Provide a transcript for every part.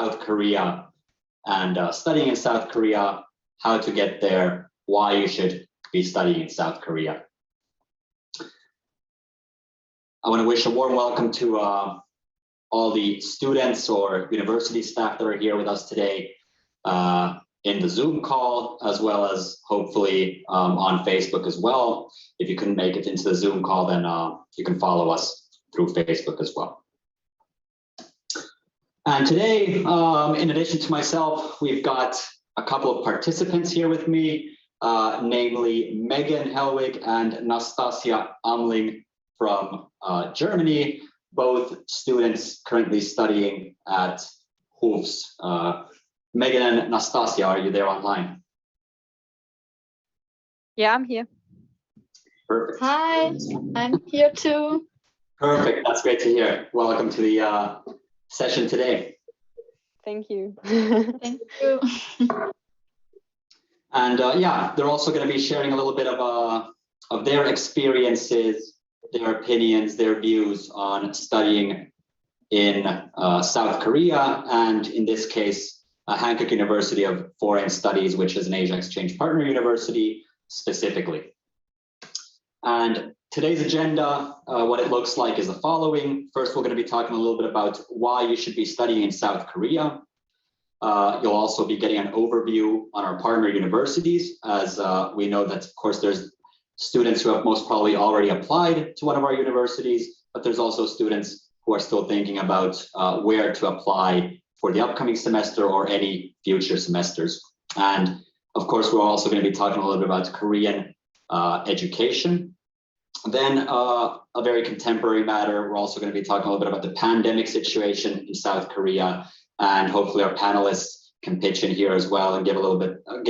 South Korea and studying in South Korea, how to get there, why you should be studying in South Korea. I want to wish a warm welcome to all the students or university staff that are here with us today in the Zoom call, as well as hopefully on Facebook as well. If you couldn't make it into the Zoom call, then you can follow us through Facebook as well. And today, in addition to myself, we've got a couple of participants here with me, namely Megan Helwig and Nastasia Amling from Germany, both students currently studying at HUFS. Megan and Nastasia, are you there online? Yeah, I'm here. Perfect. Hi, I'm here too. Perfect, that's great to hear. Welcome to the session today. Thank you. Thank you. And yeah, they're also going to be sharing a little bit of their experiences, their opinions, their views on studying in South Korea, and in this case, Hanyon University of Foreign Studies, which is an Asia Exchange Partner University specifically. And today's agenda, what it looks like is the following. First, we're going to be talking a little bit about why you should be studying in South Korea. You'll also be getting an overview on our partner universities, as we know that, of course, there's students who have most probably already applied to one of our universities, but there's also students who are still thinking about where to apply for the upcoming semester or any future semesters. And of course, we're also going to be talking a little bit about Korean education. Then a very contemporary matter, we're also going to be talking a little bit about the pandemic situation in South Korea, and hopefully our panelists can pitch in here as well and give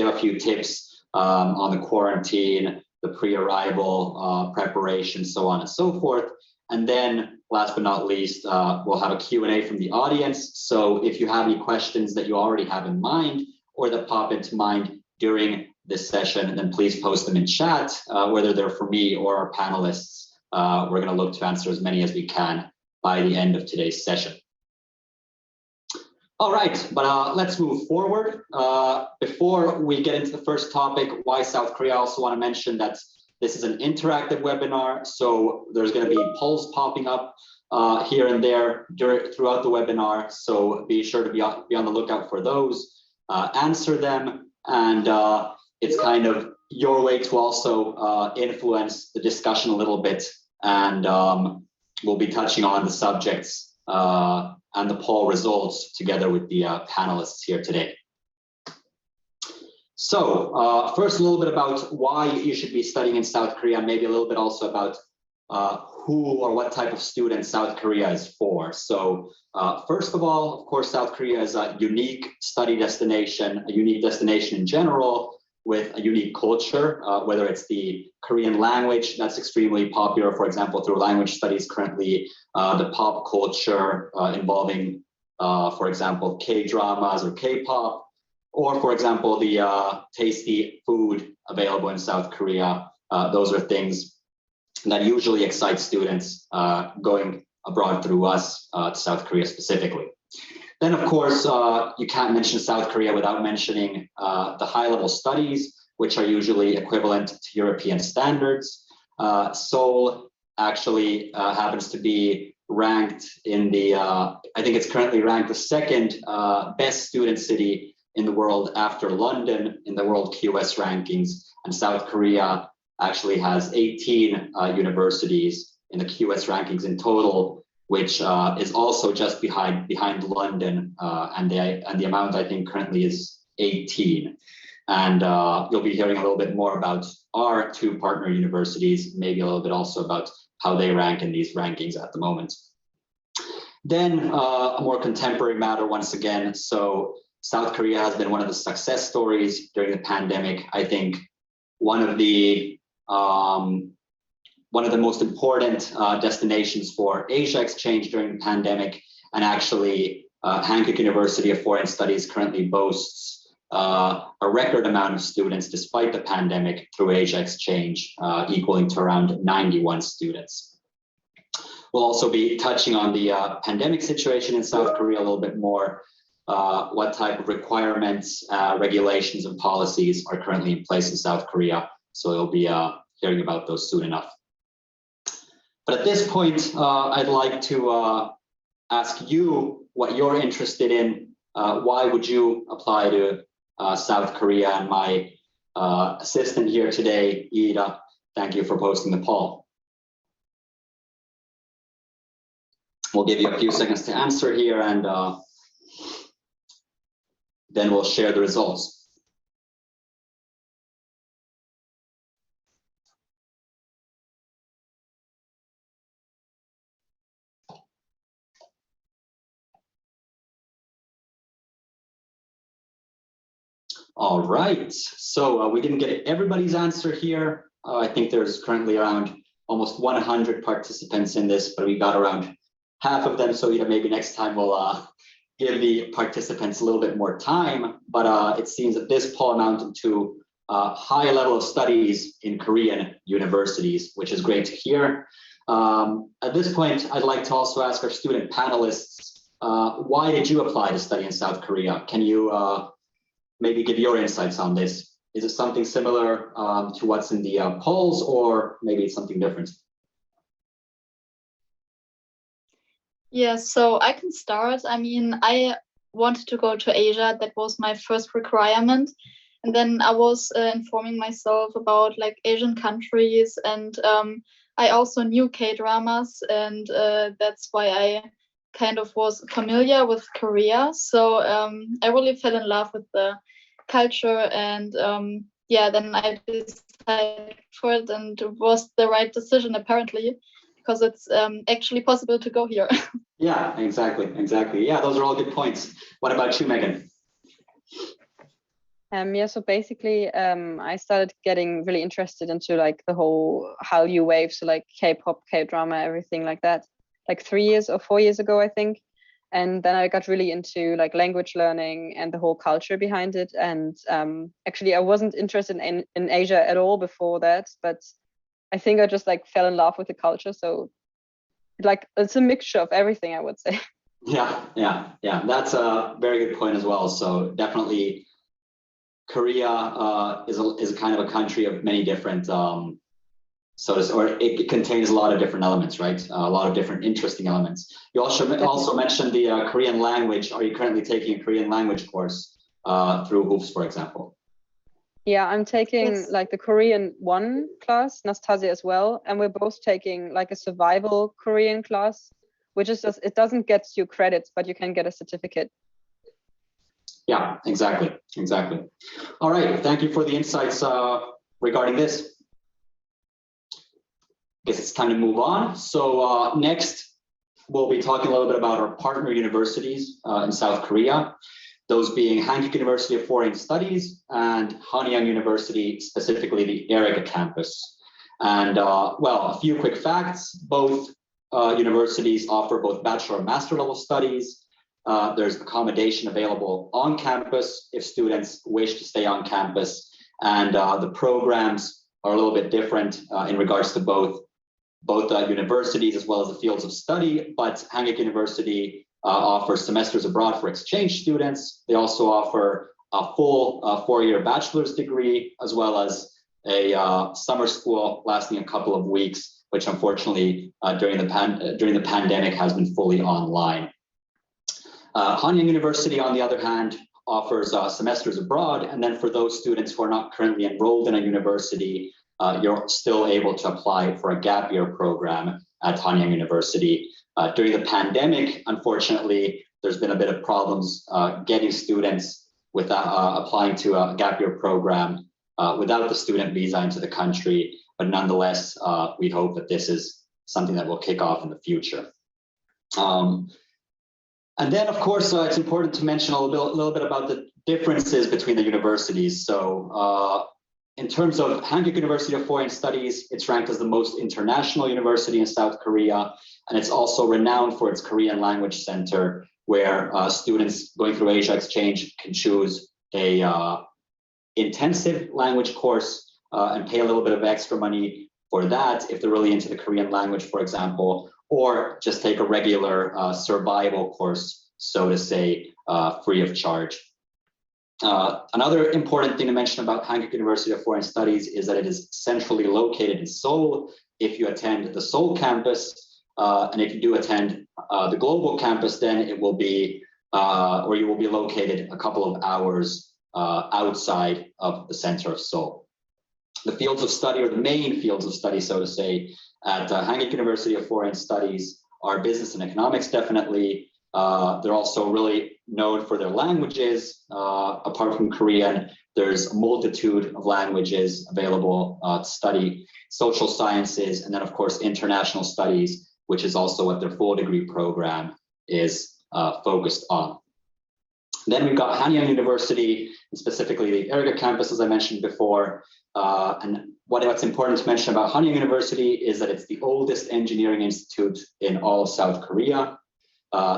a few tips on the quarantine, the pre-arrival preparation, so on and so forth. And then last but not least, we'll have a Q&A from the audience. So if you have any questions that you already have in mind or that pop into mind during this session, then please post them in chat, whether they're for me or our panelists. We're going to look to answer as many as we can by the end of today's session. All right, but let's move forward. Before we get into the first topic, why South Korea, I also want to mention that this is an interactive webinar, so there's going to be polls popping up here and there throughout the webinar. So be sure to be on the lookout for those, answer them, and it's kind of your way to also influence the discussion a little bit. And we'll be touching on the subjects and the poll results together with the panelists here today. So first, a little bit about why you should be studying in South Korea, maybe a little bit also about who or what type of student South Korea is for. So first of all, of course, South Korea is a unique study destination, a unique destination in general, with a unique culture, whether it's the Korean language that's extremely popular, for example, through language studies currently, the pop culture involving, for example, K-dramas or K-pop, or for example, the tasty food available in South Korea. Those are things that usually excite students going abroad through us to South Korea specifically. Then, of course, you can't mention South Korea without mentioning the high-level studies, which are usually equivalent to European standards. Seoul actually happens to be ranked in the, I think it's currently ranked the second best student city in the world after London in the World QS rankings, and South Korea actually has 18 universities in the QS rankings in total, which is also just behind London, and the amount I think currently is 18. And you'll be hearing a little bit more about our two partner universities, maybe a little bit also about how they rank in these rankings at the moment. Then a more contemporary matter once again. So South Korea has been one of the success stories during the pandemic. I think one of the most important destinations for Asia exchange during the pandemic, and actually Hanyon University of Foreign Studies currently boasts a record amount of students despite the pandemic through Asia exchange, equaling to around 91 students. We'll also be touching on the pandemic situation in South Korea a little bit more. what type of requirements, regulations, and policies are currently in place in South Korea. So you'll be hearing about those soon enough. But at this point, I'd like to ask you what you're interested in. Why would you apply to South Korea? And my assistant here today, Ida, thank you for posting the poll. We'll give you a few seconds to answer here, and then we'll share the results. All right, so we didn't get everybody's answer here. I think there's currently around almost 100 participants in this, but we got around half of them. So maybe next time we'll give the participants a little bit more time. But it seems that this poll amounted to a high level of studies in Korean universities, which is great to hear. At this point, I'd like to also ask our student panelists, why did you apply to study in South Korea? Can you maybe give your insights on this? Is it something similar to what's in the polls, or maybe it's something different? Yeah, so I can start. I mean, I wanted to go to Asia. That was my first requirement. And then I was informing myself about like Asian countries, and I also knew K-dramas, and that's why I kind of was familiar with Korea. So I really fell in love with the culture, and yeah, then I decided for it, and it was the right decision apparently, because it's actually possible to go here. Yeah, exactly. Yeah, those are all good points. What about you, Megan? Yeah, so basically, I started getting really interested into like the whole Hallyu wave, so like K-pop, K-drama, everything like that, like 3 years or 4 years ago, I think. And then I got really into like language learning and the whole culture behind it. And actually, I wasn't interested in Asia at all before that, but I think I just like fell in love with the culture. So like it's a mixture of everything, I would say. Yeah. That's a very good point as well. So definitely, Korea is a kind of a country of many different, it contains a lot of different elements, right? A lot of different interesting elements. You also mentioned the Korean language. Are you currently taking a Korean language course through HOOPS, for example? Yeah, I'm taking Yes. like the Korean 1 class, Nastasia as well, and we're both taking like a survival Korean class, which is just, it doesn't get you credits, but you can get a certificate. Yeah, exactly. All right, thank you for the insights regarding this. Guess it's time to move on. So next, we'll be talking a little bit about our partner universities in South Korea, those being Hankuk University of Foreign Studies and Hanyang University, specifically the Erica campus. And well, a few quick facts. Both universities offer both bachelor and master level studies. There's accommodation available on campus if students wish to stay on campus. And the programs are a little bit different in regards to both universities as well as the fields of study, but Hankuk University offers semesters abroad for exchange students. They also offer a full 4-year bachelor's degree, as well as a summer school lasting a couple of weeks, which unfortunately during the pandemic has been fully online. Hanyon University, on the other hand, offers semesters abroad, and then for those students who are not currently enrolled in a university, you're still able to apply for a gap year program at Hanyang University. During the pandemic, unfortunately, there's been a bit of problems getting students with applying to a gap year program without the student visa into the country. But nonetheless, we hope that this is something that will kick off in the future. And then, of course, it's important to mention a little bit about the differences between the universities. So in terms of Hankuk University of Foreign Studies, it's ranked as the most international university in South Korea. And it's also renowned for its Korean language center, where students going through Asia Exchange can choose a intensive language course and pay a little bit of extra money for that if they're really into the Korean language, for example, or just take a regular survival course so to say, free of charge. Another important thing to mention about Hankuk University of Foreign Studies is that it is centrally located in Seoul. If you attend the Seoul campus, and if you do attend the global campus, then it will be, or you will be located a couple of hours outside of the center of Seoul. The fields of study, or the main fields of study, so to say, at Hankuk University of Foreign Studies are business and economics, definitely. They're also really known for their languages. Apart from Korean, there's a multitude of languages available to study, social sciences, and then of course international studies, which is also what their full degree program is focused on. Then we've got Hanyon University, and specifically the Erga campus, as I mentioned before. And what's important to mention about Hanyon University is that it's the oldest engineering institute in all of South Korea.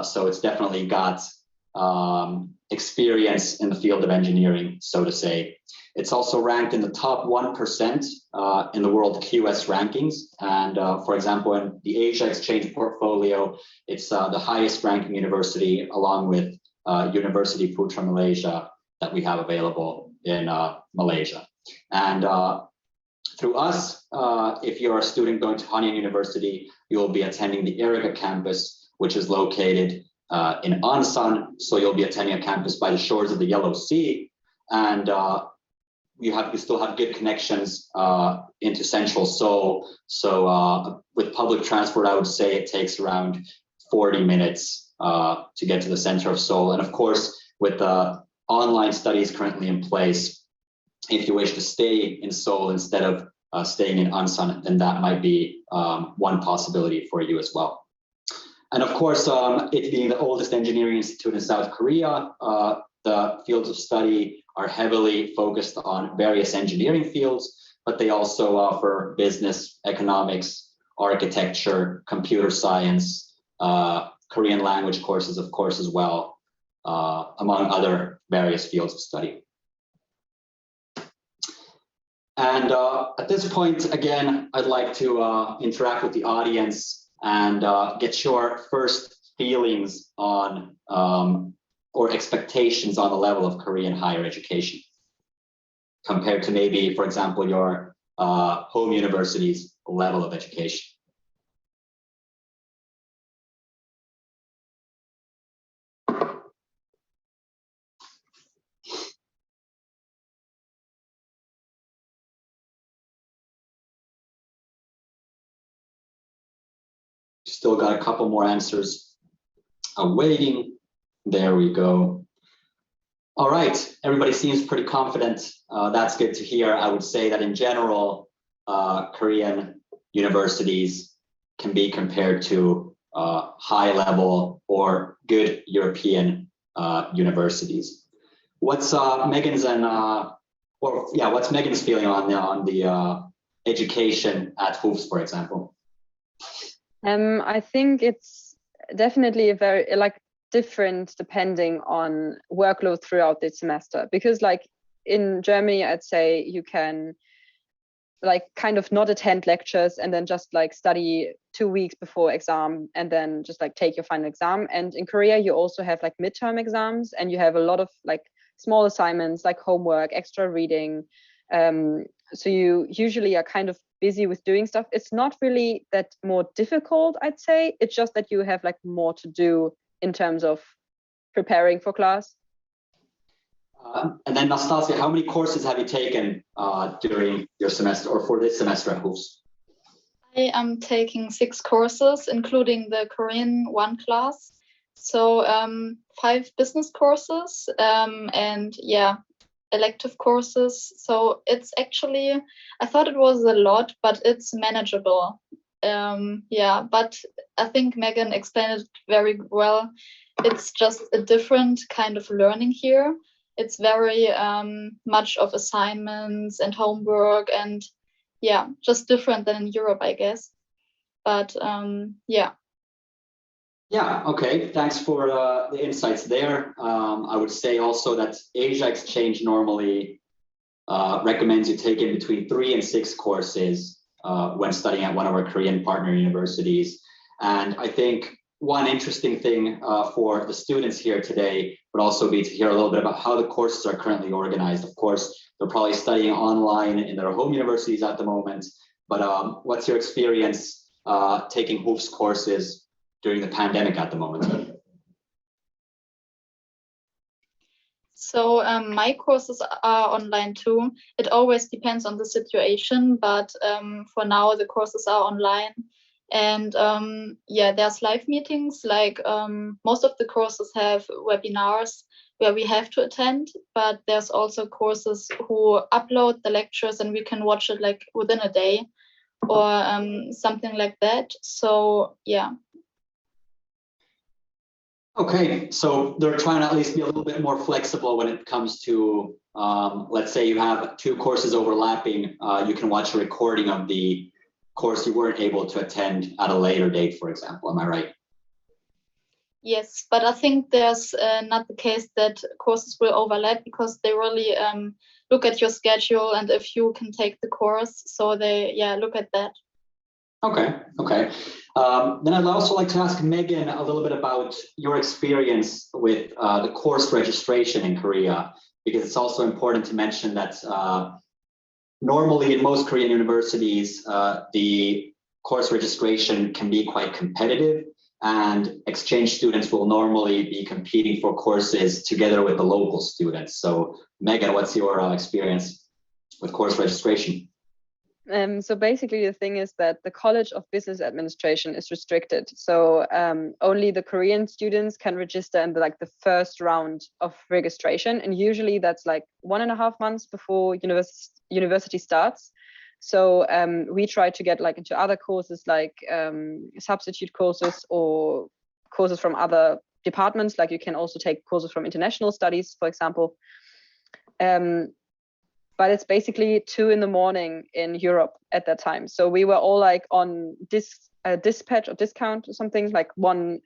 So it's definitely got experience in the field of engineering, so to say. It's also ranked in the top 1% in the world QS rankings. And for example, in the Asia Exchange portfolio, it's the highest ranking university, along with University Putra Malaysia, that we have available in Malaysia. And through us, if you're a student going to Hanyon University, you will be attending the Erga campus, which is located in Ansan. So you'll be attending a campus by the shores of the Yellow Sea. And you still have good connections into central Seoul. So with public transport, I would say it takes around 40 minutes to get to the center of Seoul. And of course, with the online studies currently in place, if you wish to stay in Seoul instead of staying in Ansan, then that might be one possibility for you as well. And of course, it being the oldest engineering institute in South Korea, the fields of study are heavily focused on various engineering fields, but they also offer business, economics, architecture, computer science, Korean language courses, of course, as well, among other various fields of study. And at this point, again, I'd like to interact with the audience and get your first feelings on or expectations on the level of Korean higher education compared to maybe, for example, your home university's level of education. Still got a couple more answers awaiting. There we go. All right, everybody seems pretty confident. That's good to hear. I would say that in general, Korean universities can be compared to high level or good European universities. What's Megan's what's Megan's feeling on the education at HOOFs, for example? I think it's definitely a very different depending on workload throughout the semester, because in Germany, I'd say you can kind of not attend lectures and then just study 2 weeks before exam and then just take your final exam. And in Korea, you also have midterm exams, and you have a lot of small assignments like homework, extra reading. So you usually are kind of busy with doing stuff. It's not really that more difficult, I'd say. It's just that you have more to do in terms of preparing for class. And then Nastasia, how many courses have you taken during your semester or for this semester at HOOFs? I am taking 6 courses, including the Korean 1 class. So 5 business courses and elective courses. So it's actually, I thought it was a lot, but it's manageable. But I think Megan explained it very well. It's just a different kind of learning here. It's very much of assignments and homework, and just different than in Europe, I guess. But Yeah, okay. Thanks for the insights there. I would say also that Asia Exchange normally recommends you take in between 3 and 6 courses when studying at one of our Korean partner universities. And I think one interesting thing for the students here today would also be to hear a little bit about how the courses are currently organized. Of course, they're probably studying online in their home universities at the moment, but what's your experience taking HOOF's courses during the pandemic at the moment? So my courses are online too. It always depends on the situation, but for now the courses are online. And yeah, there's live meetings, like most of the courses have webinars where we have to attend, but there's also courses who upload the lectures and we can watch it like within a day or something like that. So yeah. Okay, so they're trying to at least be a little bit more flexible when it comes to, let's say you have two courses overlapping, you can watch a recording of the course you weren't able to attend at a later date, for example. Am I right? Yes, but I think there's not the case that courses will overlap because they really look at your schedule and if you can take the course. So they, yeah, look at that. Okay, okay. Then I'd also like to ask Megan a little bit about your experience with the course registration in Korea, because it's also important to mention that normally in most Korean universities, the course registration can be quite competitive, and exchange students will normally be competing for courses together with the local students. So Megan, what's your experience with course registration? So basically the thing is that the College of Business Administration is restricted. So only the Korean students can register in the first round of registration. And usually that's like 1.5 months before university starts. So we try to get into other courses like substitute courses or courses from other departments. Like you can also take courses from international studies, for example. But it's basically 2 in in Europe at that time. So we were all on dispatch or discount or something, like one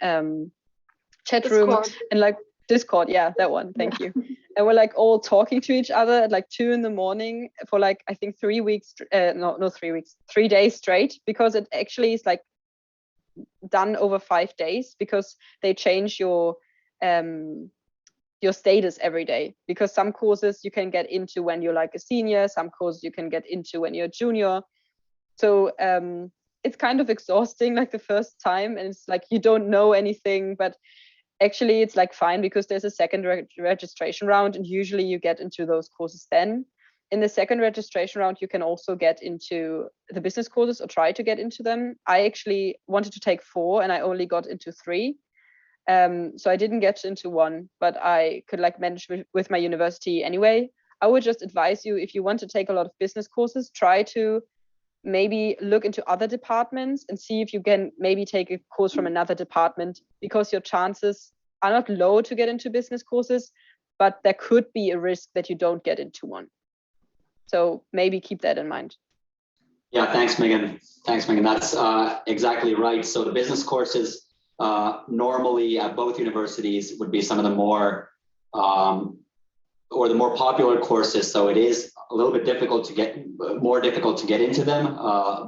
chat Discord. room and Discord. Yeah, that one. Thank you. And we're all talking to each other at 2 in for I think 3 weeks. No, 3 weeks, 3 days straight, because it actually is done over 5 days because they change your status every day, because some courses you can get into when you're a senior, some courses you can get into when you're a junior. So it's kind of exhausting the first time, and it's you don't know anything, but actually it's fine because there's a second registration round, and usually you get into those courses then. In the second registration round, you can also get into the business courses or try to get into them. I actually wanted to take 4 and I only got into 3. So I didn't get into 1, but I could manage with my university anyway. I would just advise you, if you want to take a lot of business courses, try to maybe look into other departments and see if you can maybe take a course from another department, because your chances are not low to get into business courses, but there could be a risk that you don't get into one. So maybe keep that in mind. Yeah, thanks, Megan. Thanks, Megan. That's exactly right. So the business courses normally at both universities would be some of the more or the more popular courses. So it is a little bit more difficult to get into them.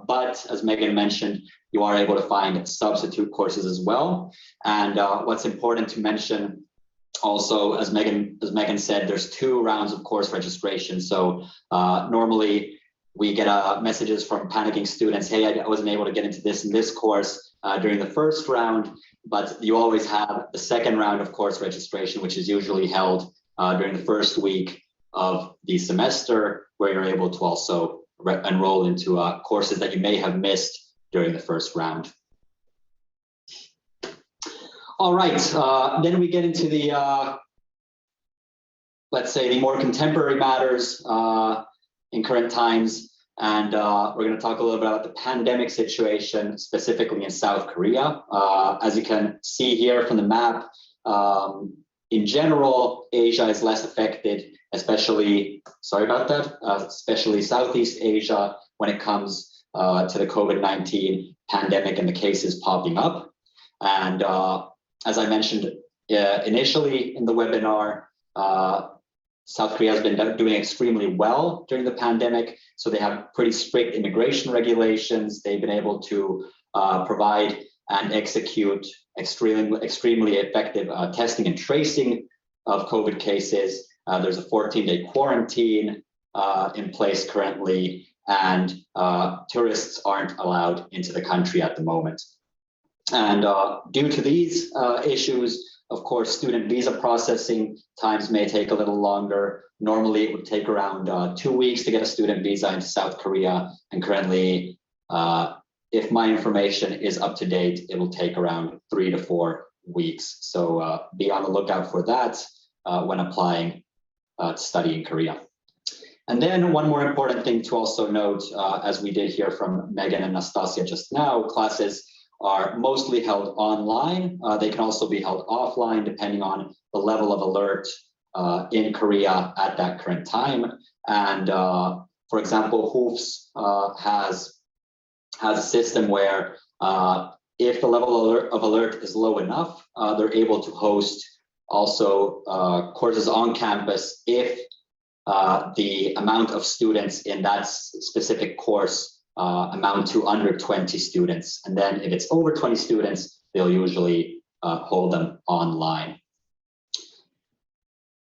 But as Megan mentioned, you are able to find substitute courses as well. And what's important to mention also, as Megan said, there's 2 rounds of course registration. So normally we get messages from panicking students, hey, I wasn't able to get into this and this course during the first round, but you always have the second round of course registration, which is usually held during the first week of the semester, where you're able to also enroll into courses that you may have missed during the first round. All right, then we get into the, let's say, the more contemporary matters in current times. And we're going to talk a little bit about the pandemic situation, specifically in South Korea. As you can see here from the map, in general, Asia is less affected, especially Southeast Asia, when it comes to the COVID-19 pandemic and the cases popping up. And as I mentioned initially in the webinar, South Korea has been doing extremely well during the pandemic. So they have pretty strict immigration regulations. They've been able to provide and execute extremely effective testing and tracing of COVID cases. There's a 14-day quarantine in place currently, and tourists aren't allowed into the country at the moment. And due to these issues, of course, student visa processing times may take a little longer. Normally, it would take around 2 weeks to get a student visa into South Korea. And currently, if my information is up to date, it will take around 3 to 4 weeks. So be on the lookout for that when applying to study in Korea. And then one more important thing to also note, as we did hear from Megan and Nastasia just now, classes are mostly held online. They can also be held offline depending on the level of alert in Korea at that current time. And for example, HOOFS has a system where if the level of alert is low enough, they're able to host also courses on campus if the amount of students in that specific course amount to under 20 students. And then if it's over 20 students, they'll usually hold them online.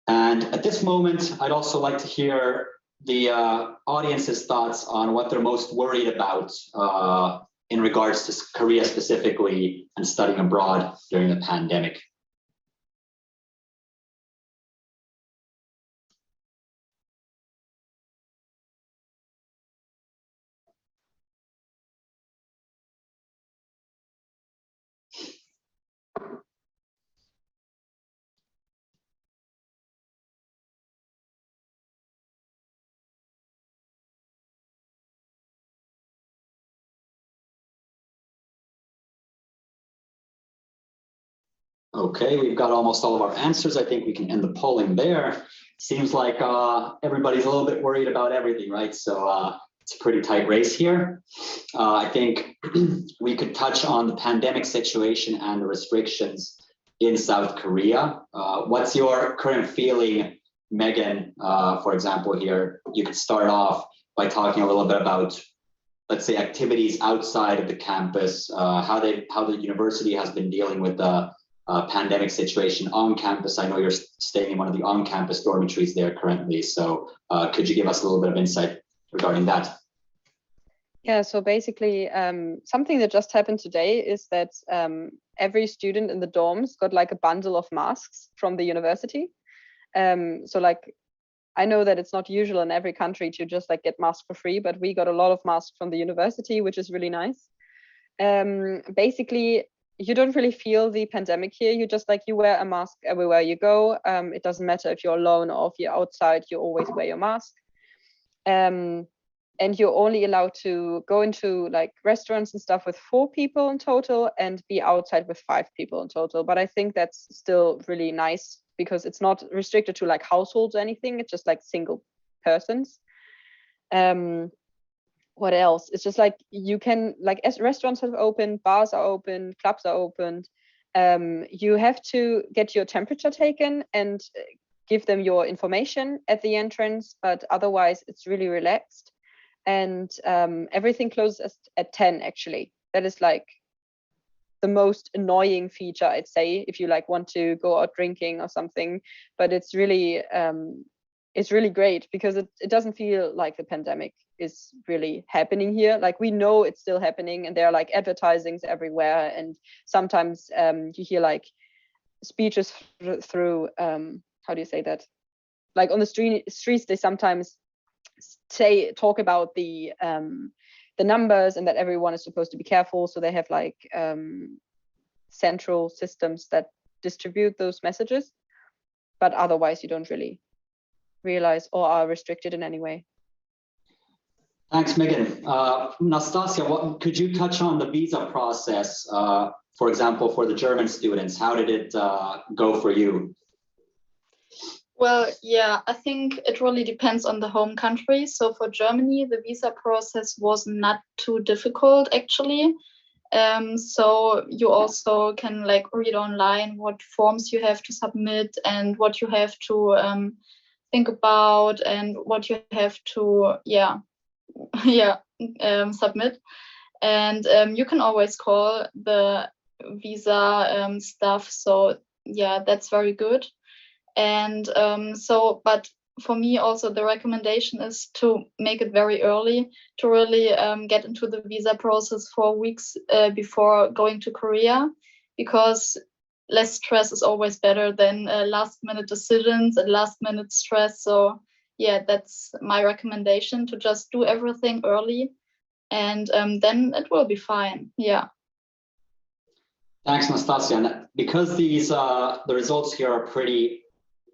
And at this moment, I'd also like to hear the audience's thoughts on what they're most worried about in regards to Korea specifically and studying abroad during the pandemic. Okay, we've got almost all of our answers. I think we can end the polling there. Seems like everybody's a little bit worried about everything, right? So it's a pretty tight race here. I think we could touch on the pandemic situation and the restrictions in South Korea. What's your current feeling, Megan, for example, here? You could start off by talking a little bit about, let's say, activities outside of the campus, how the university has been dealing with the pandemic situation on campus. I know you're staying in one of the on-campus dormitories there currently. So could you give us a little bit of insight regarding that? Yeah, so basically something that just happened today is that every student in the dorms got like a bundle of masks from the university. So like, I know that it's not usual in every country to just like get masks for free, but we got a lot of masks from the university, which is really nice. Basically, you don't really feel the pandemic here. You just like, you wear a mask everywhere you go. It doesn't matter if you're alone or if you're outside, you always wear your mask. And you're only allowed to go into like restaurants and stuff with 4 people in total and be outside with 5 people in total. But I think that's still really nice because it's not restricted to like households or anything. It's just like single persons. What else? It's just like you can, like, as restaurants have opened, bars are open, clubs are opened. You have to get your temperature taken and give them your information at the entrance, but otherwise it's really relaxed. And everything closes at 10 actually. That is like the most annoying feature, I'd say, if you like want to go out drinking or something. But it's really great because it doesn't feel like the pandemic is really happening here. Like, we know it's still happening and there are like advertisings everywhere, and sometimes you hear like speeches through how do you say that, like on the streets they sometimes talk about the numbers and that everyone is supposed to be careful, so they have like central systems that distribute those messages, but otherwise you don't really realize or are restricted in any way. Thanks, Megan. Nastasia, could you touch on the visa process, for example, for the German students? How did it go for you? Well, yeah, I think it really depends on the home country. So for Germany, the visa process was not too difficult, actually. So you also can like read online what forms you have to submit and what you have to think about and what you have to, submit. and you can always call the visa stuff. So yeah, that's very good. And but for me also the recommendation is to make it very early, to really get into the visa process 4 weeks before going to Korea, because less stress is always better than last minute decisions and last minute stress. So yeah, that's my recommendation, to just do everything early, and then it will be fine. Yeah. Thanks, Nastasia. And because these the results here are pretty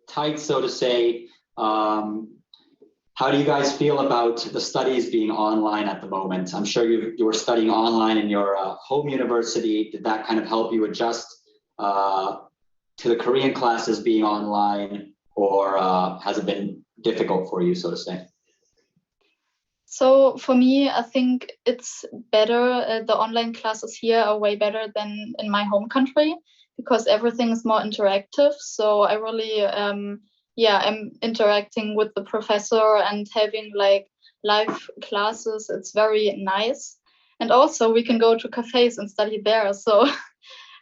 tight, so to say, how do you guys feel about the studies being online at the moment? I'm sure you were studying online in your home university. Did that kind of help you adjust to the Korean classes being online, or has it been difficult for you, so to say? So for me, I think it's better. The online classes here are way better than in my home country, because everything is more interactive. So I really, I'm interacting with the professor and having like live classes. It's very nice. And also we can go to cafes and study there. So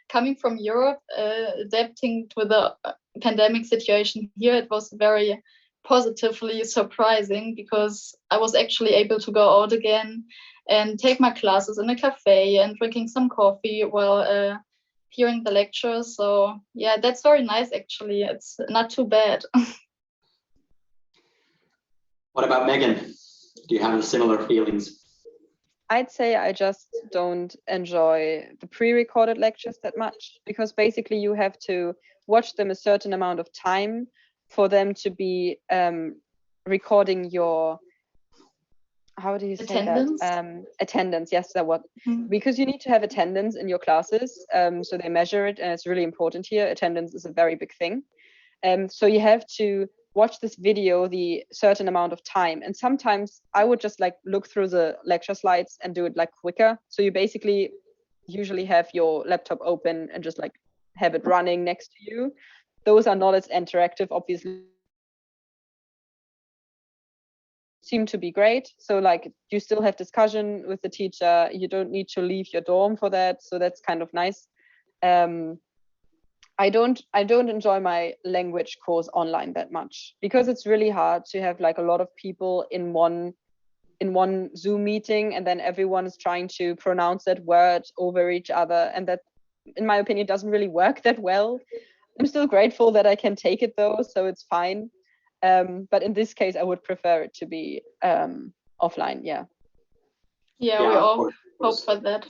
coming from Europe, adapting to the pandemic situation here, it was very positively surprising, because I was actually able to go out again and take my classes in a cafe and drinking some coffee while hearing the lectures. So yeah, that's very nice actually. It's not too bad. What about Megan? Do you have similar feelings? I'd say I just don't enjoy the pre-recorded lectures that much, because basically you have to watch them a certain amount of time for them to be recording your, how do you say Attendance? that? Attendance, yes, that what. Because you need to have attendance in your classes, so they measure it, and it's really important here. Attendance is a very big thing. So you have to watch this video the certain amount of time, and sometimes I would just like look through the lecture slides and do it like quicker. So you basically usually have your laptop open and just like have it running next to you. Those are not as interactive, obviously. Seem to be great. So like you still have discussion with the teacher. You don't need to leave your dorm for that. So that's kind of nice. I don't enjoy my language course online that much, because it's really hard to have like a lot of people in one Zoom meeting, and then everyone is trying to pronounce that word over each other, and that, in my opinion, doesn't really work that well. I'm still grateful that I can take it though, so it's fine. But in this case, I would prefer it to be offline. Yeah. Yeah, we all hope for that.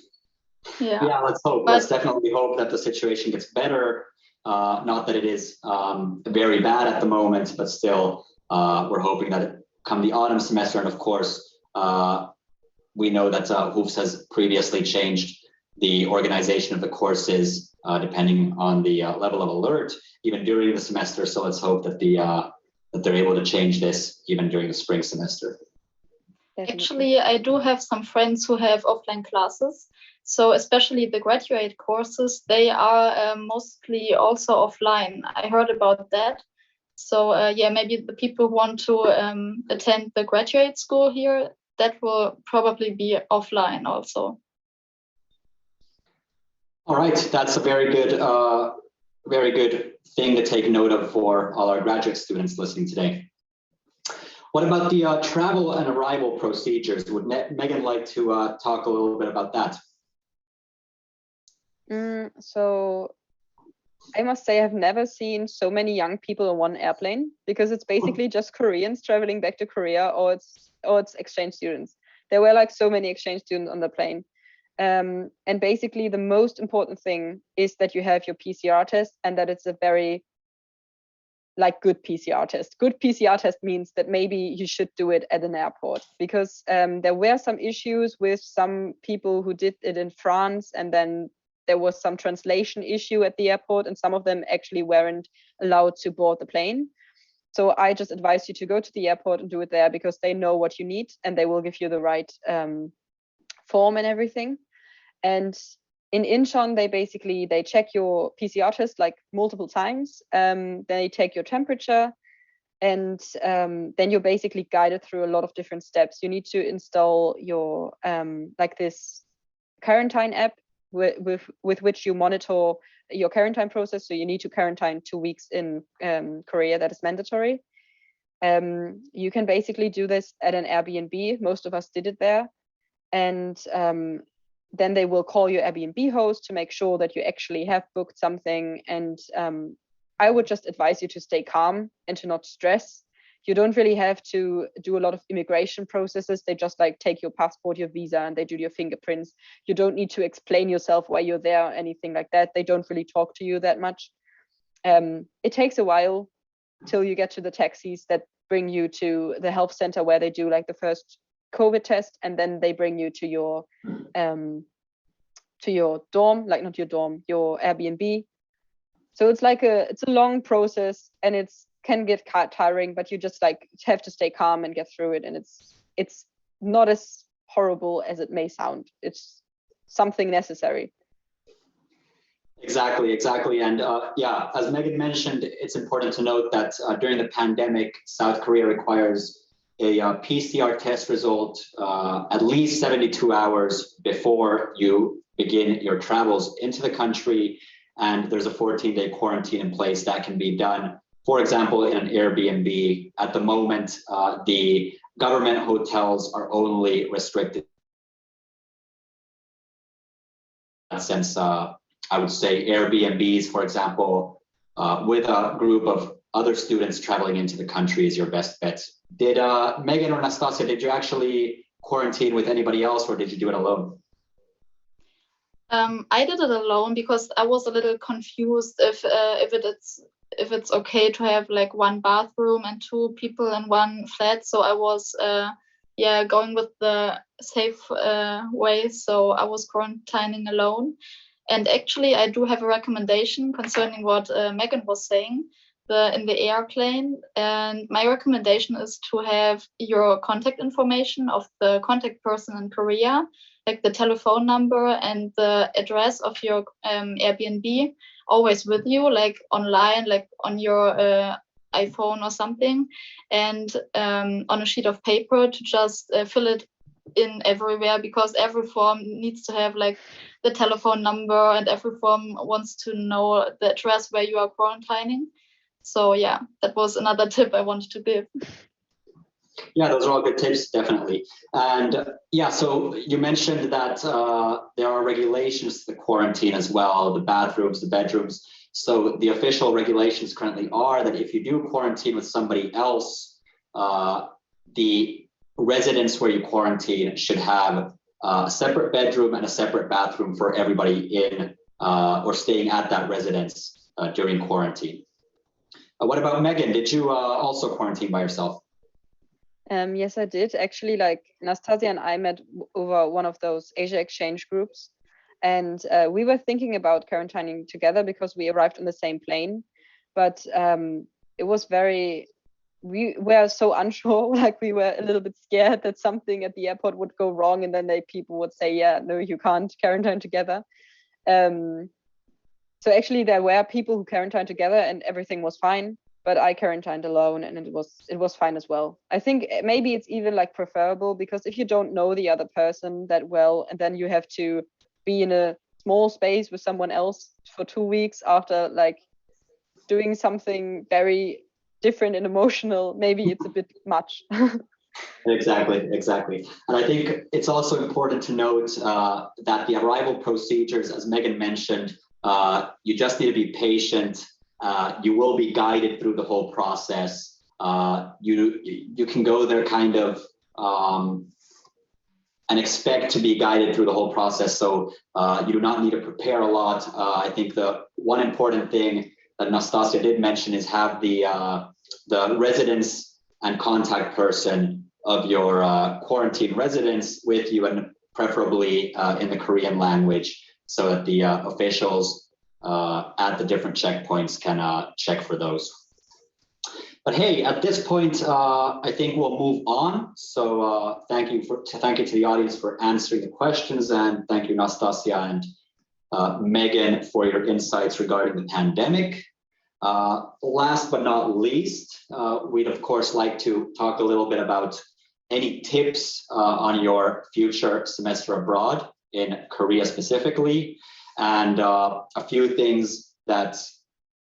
Yeah, let's hope. Let's definitely hope that the situation gets better. Not that it is very bad at the moment, but still, we're hoping that come the autumn semester, and of course, we know that HOOFS has previously changed the organization of the courses depending on the level of alert, even during the semester. So let's hope that that they're able to change this even during the spring semester. Actually, I do have some friends who have offline classes. So especially the graduate courses, they are mostly also offline. I heard about that. So yeah, maybe the people who want to attend the graduate school here, that will probably be offline also. All right, that's a very good thing to take note of for all our graduate students listening today. What about the travel and arrival procedures? Would Megan like to talk a little bit about that? So I must say I've never seen so many young people on one airplane, because it's basically just Koreans traveling back to Korea, or it's exchange students. There were like so many exchange students on the plane. And basically the most important thing is that you have your PCR test, and that it's a very like good PCR test. Good PCR test means that maybe you should do it at an airport, because there were some issues with some people who did it in France, and then there was some translation issue at the airport, and some of them actually weren't allowed to board the plane. So I just advise you to go to the airport and do it there, because they know what you need and they will give you the right form and everything. And in Incheon, they check your PCR test like multiple times. They take your temperature, and then you're basically guided through a lot of different steps. You need to install your like this quarantine app with which you monitor your quarantine process. So you need to quarantine 2 weeks in Korea. That is mandatory. You can basically do this at an Airbnb. Most of us did it there. And then they will call your Airbnb host to make sure that you actually have booked something. And I would just advise you to stay calm and to not stress. You don't really have to do a lot of immigration processes. They just like take your passport, your visa, and they do your fingerprints. You don't need to explain yourself why you're there or anything like that. They don't really talk to you that much. It takes a while till you get to the taxis that bring you to the health center where they do like the first COVID test, and then they bring you to your dorm, like not your dorm, your Airbnb. So it's like it's a long process, and it's can get tiring, but you just like have to stay calm and get through it. And it's not as horrible as it may sound. It's something necessary. Exactly. And yeah, as Megan mentioned, it's important to note that during the pandemic, South Korea requires a PCR test result at least 72 hours before you begin your travels into the country. And there's a 14-day quarantine in place that can be done, for example, in an Airbnb. At the moment, the government hotels are only restricted. In that sense, I would say Airbnbs, for example, with a group of other students traveling into the country is your best bet. Did Megan or Nastasia, did you actually quarantine with anybody else, or did you do it alone? I did it alone because I was a little confused if it's okay to have like one bathroom and 2 people in one flat. So I was going with the safe way. So I was quarantining alone. And actually, I do have a recommendation concerning what Megan was saying in the airplane. And my recommendation is to have your contact information of the contact person in Korea, like the telephone number and the address of your Airbnb, always with you, like online, like on your iPhone or something, and on a sheet of paper to just fill it in everywhere, because every form needs to have like the telephone number, and every form wants to know the address where you are quarantining. So yeah, that was another tip I wanted to give. Yeah, those are all good tips, definitely. And yeah, so you mentioned that there are regulations to the quarantine as well, the bathrooms, the bedrooms. So the official regulations currently are that if you do quarantine with somebody else, the residence where you quarantine should have a separate bedroom and a separate bathroom for everybody in or staying at that residence during quarantine. What about Megan? Did you also quarantine by yourself? Yes, I did. Actually, like Nastasia and I met over one of those Asia exchange groups. And we were thinking about quarantining together because we arrived on the same plane. But it was we were so unsure, like we were a little bit scared that something at the airport would go wrong, and then people would say, yeah, no, you can't quarantine together. So actually there were people who quarantined together and everything was fine, but I quarantined alone and it was fine as well. I think maybe it's even like preferable, because if you don't know the other person that well, and then you have to be in a small space with someone else for 2 weeks after like doing something very different and emotional, maybe it's a bit much. Exactly. And I think it's also important to note that the arrival procedures, as Megan mentioned, you just need to be patient. You will be guided through the whole process. You can go there kind of and expect to be guided through the whole process. So you do not need to prepare a lot. I think the one important thing that Nastasia did mention is have the residence and contact person of your quarantine residence with you, and preferably in the Korean language, so that the officials at the different checkpoints can check for those. But hey, at this point, I think we'll move on. So thank you to the audience for answering the questions, and thank you, Nastasia and Megan, for your insights regarding the pandemic. Last but not least, we'd of course like to talk a little bit about any tips on your future semester abroad. in Korea specifically. And a few things that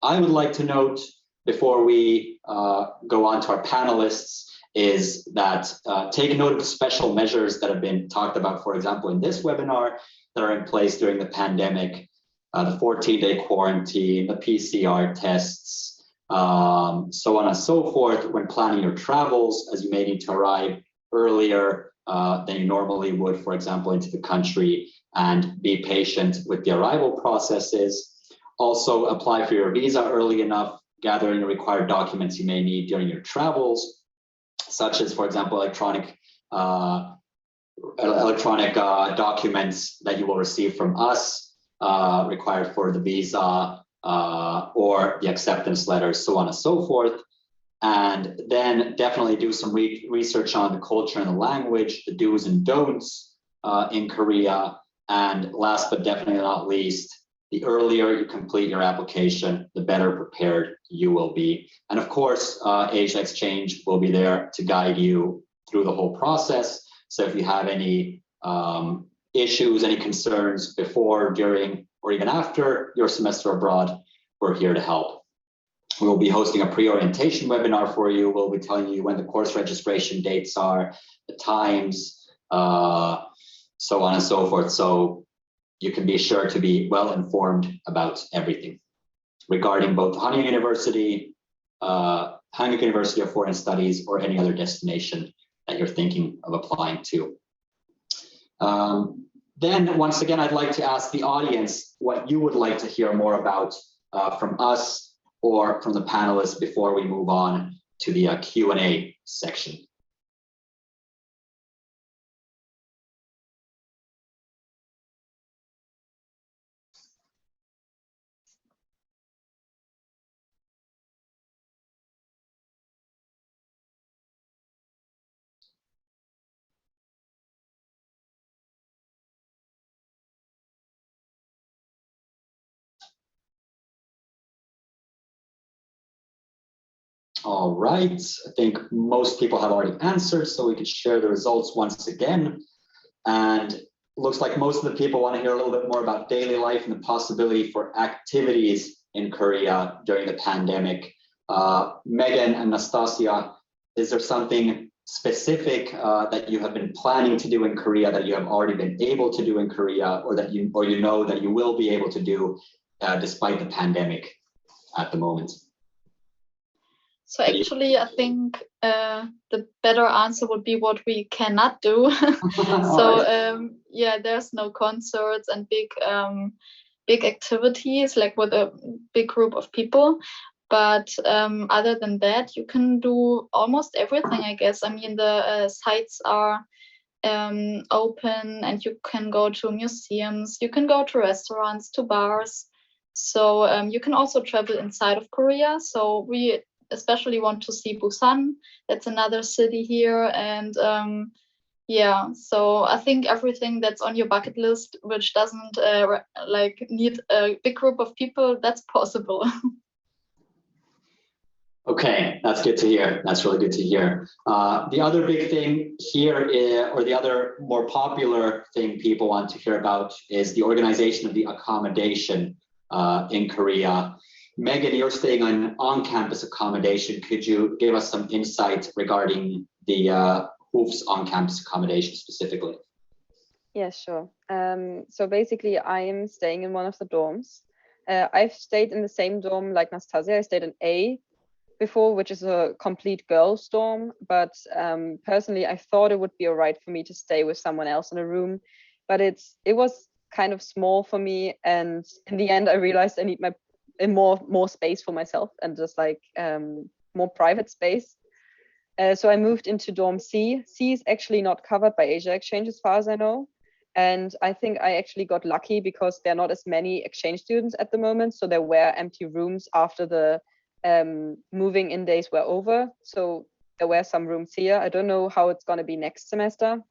I would like to note before we go on to our panelists is that take note of the special measures that have been talked about, for example, in this webinar that are in place during the pandemic, the 14-day quarantine, the PCR tests, so on and so forth when planning your travels, as you may need to arrive earlier than you normally would, for example, into the country, and be patient with the arrival processes. Also apply for your visa early enough, gathering the required documents you may need during your travels, such as, for example, electronic documents that you will receive from us, required for the visa or the acceptance letters, so on and so forth. And then definitely do some research on the culture and the language, the do's and don'ts in Korea. And last but definitely not least, the earlier you complete your application, the better prepared you will be. And of course, Asia Exchange will be there to guide you through the whole process. So if you have any issues, any concerns before, during, or even after your semester abroad, we're here to help. We will be hosting a pre-orientation webinar for you. We'll be telling you when the course registration dates are, the times, so on and so forth. So you can be sure to be well informed about everything regarding both Hanyon University, Hanyon University of Foreign Studies, or any other destination that you're thinking of applying to. Then once again, I'd like to ask the audience what you would like to hear more about from us or from the panelists before we move on to the Q&A section. All right, I think most people have already answered, so we could share the results once again. And looks like most of the people want to hear a little bit more about daily life and the possibility for activities in Korea during the pandemic. Megan and Nastasia, is there something specific that you have been planning to do in Korea that you have already been able to do in Korea, or that you know that you will be able to do despite the pandemic at the moment? So actually, I think the better answer would be what we cannot do. So yeah, there's no concerts and big activities like with a big group of people. But other than that, you can do almost everything, I guess. I mean, the sites are open, and you can go to museums, you can go to restaurants, to bars. So you can also travel inside of Korea. So we especially want to see Busan. That's another city here. And yeah, so I think everything that's on your bucket list, which doesn't like need a big group of people, that's possible. Okay, that's good to hear. That's really good to hear. The other big thing here, or the other more popular thing people want to hear about, is the organization of the accommodation in Korea. Megan, you're staying on-campus accommodation. Could you give us some insight regarding the HOOF's on-campus accommodation specifically? Yeah, sure. So basically, I am staying in one of the dorms. I've stayed in the same dorm like Nastasia. I stayed in A before, which is a complete girls' dorm. But personally, I thought it would be all right for me to stay with someone else in a room. But it was kind of small for me. And in the end, I realized I need more space for myself and just like more private space. So I moved into dorm C. C is actually not covered by Asia Exchange as far as I know. And I think I actually got lucky because there are not as many exchange students at the moment. So there were empty rooms after the moving in days were over. So there were some rooms here. I don't know how it's going to be next semester.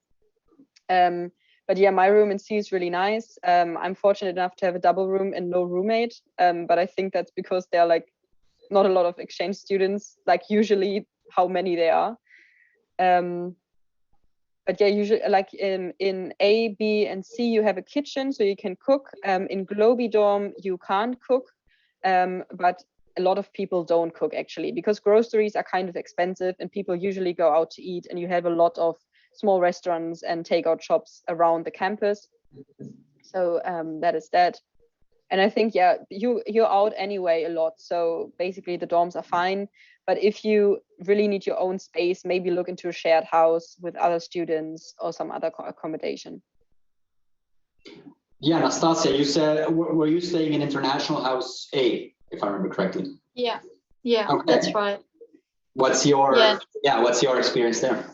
But yeah, my room in C is really nice. I'm fortunate enough to have a double room and no roommate. But I think that's because there are like not a lot of exchange students, like usually how many there are. But yeah, usually like in A, B, and C, you have a kitchen, so you can cook. In Globy dorm, you can't cook, but a lot of people don't cook actually, because groceries are kind of expensive and people usually go out to eat, and you have a lot of small restaurants and takeout shops around the campus. So that is that. And I think, yeah, you're out anyway a lot. So basically the dorms are fine. But if you really need your own space, maybe look into a shared house with other students or some other accommodation. Yeah, Nastasia, you said, were you staying in International House A, if I remember correctly? Yeah, Okay. that's right. What's your what's your experience there?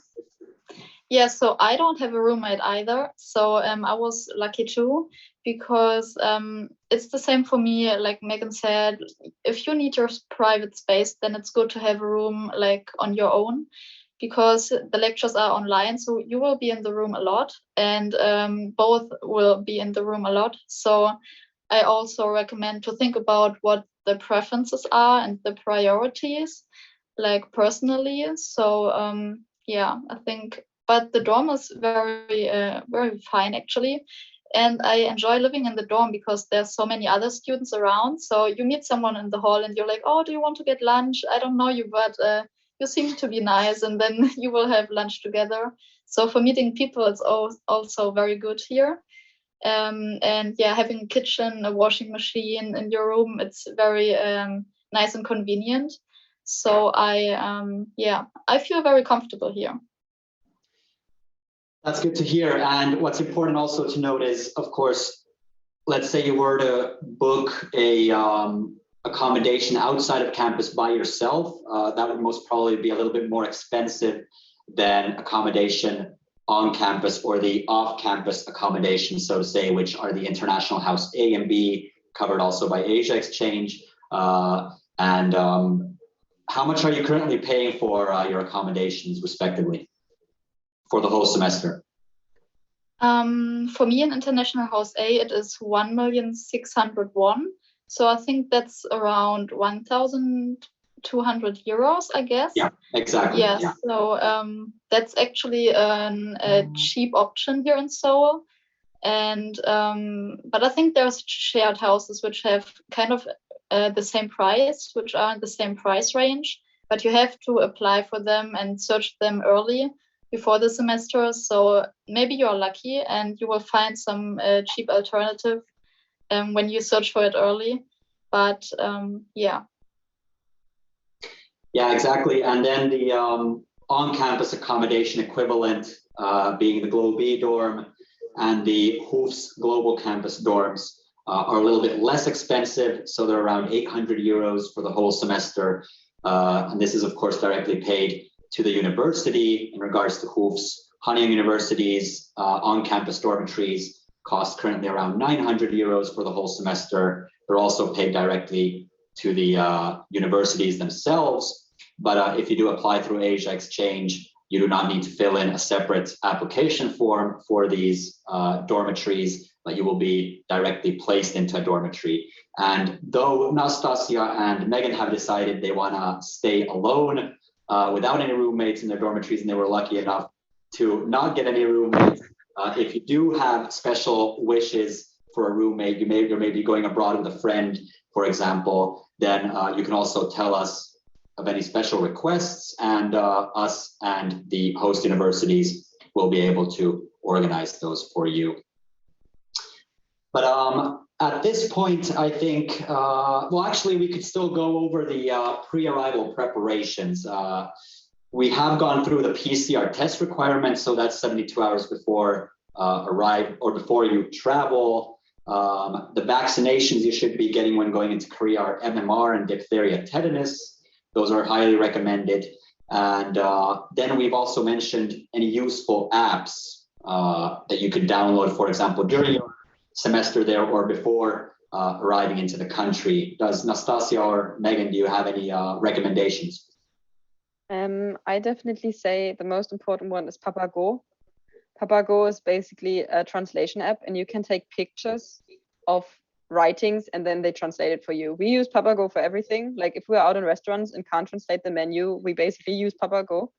Yeah, so I don't have a roommate either. So I was lucky too, because it's the same for me. Like Megan said, if you need your private space, then it's good to have a room like on your own, because the lectures are online. So you will be in the room a lot, and both will be in the room a lot. So I also recommend to think about what the preferences are and the priorities, like personally. So yeah, I think. But the dorm is very fine actually, and I enjoy living in the dorm because there's so many other students around. So you meet someone in the hall and you're like, oh, do you want to get lunch? I don't know you, but you seem to be nice, and then you will have lunch together. So for meeting people, it's also very good here. And yeah, having a kitchen, a washing machine in your room, it's very nice and convenient. So I feel very comfortable here. That's good to hear. And what's important also to note is, of course, let's say you were to book a accommodation outside of campus by yourself, that would most probably be a little bit more expensive than accommodation on campus or the off-campus accommodation, so to say, which are the International House A and B, covered also by Asia Exchange. And how much are you currently paying for your accommodations, respectively, for the whole semester? For me in International House A, it is 1,601,000. So I think that's around 1,200 euros, I guess. Yeah, exactly. Yes. Yeah. So that's actually a cheap option here in Seoul. And but I think there's shared houses which have kind of the same price, which are in the same price range, but you have to apply for them and search them early before the semester. So maybe you're lucky and you will find some cheap alternative when you search for it early. But yeah. Yeah, exactly. And then the on-campus accommodation equivalent being the Globy dorm and the HOOF's global campus dorms are a little bit less expensive. So they're around 800 euros for the whole semester. And this is, of course, directly paid to the university. In regards to HOOF's, Hanyon University's on-campus dormitories cost currently around 900 euros for the whole semester. They're also paid directly to the universities themselves. But if you do apply through Asia Exchange, you do not need to fill in a separate application form for these dormitories, but you will be directly placed into a dormitory. And though Nastasia and Megan have decided they want to stay alone without any roommates in their dormitories, and they were lucky enough to not get any roommates, if you do have special wishes for a roommate, you're maybe going abroad with a friend, for example, then you can also tell us of any special requests, and us and the host universities will be able to organize those for you. But at this point, I think, well, actually, we could still go over the pre-arrival preparations. We have gone through the PCR test requirements, so that's 72 hours before arrive or before you travel. The vaccinations you should be getting when going into Korea are MMR and diphtheria, tetanus. Those are highly recommended. And then we've also mentioned any useful apps that you could download, for example, during your semester there or before arriving into the country. Does Nastasia or Megan, do you have any recommendations? I definitely say the most important one is Papago. Papago is basically a translation app, and you can take pictures of writings and then they translate it for you. We use Papago for everything. Like if we're out in restaurants and can't translate the menu, we basically use Papago.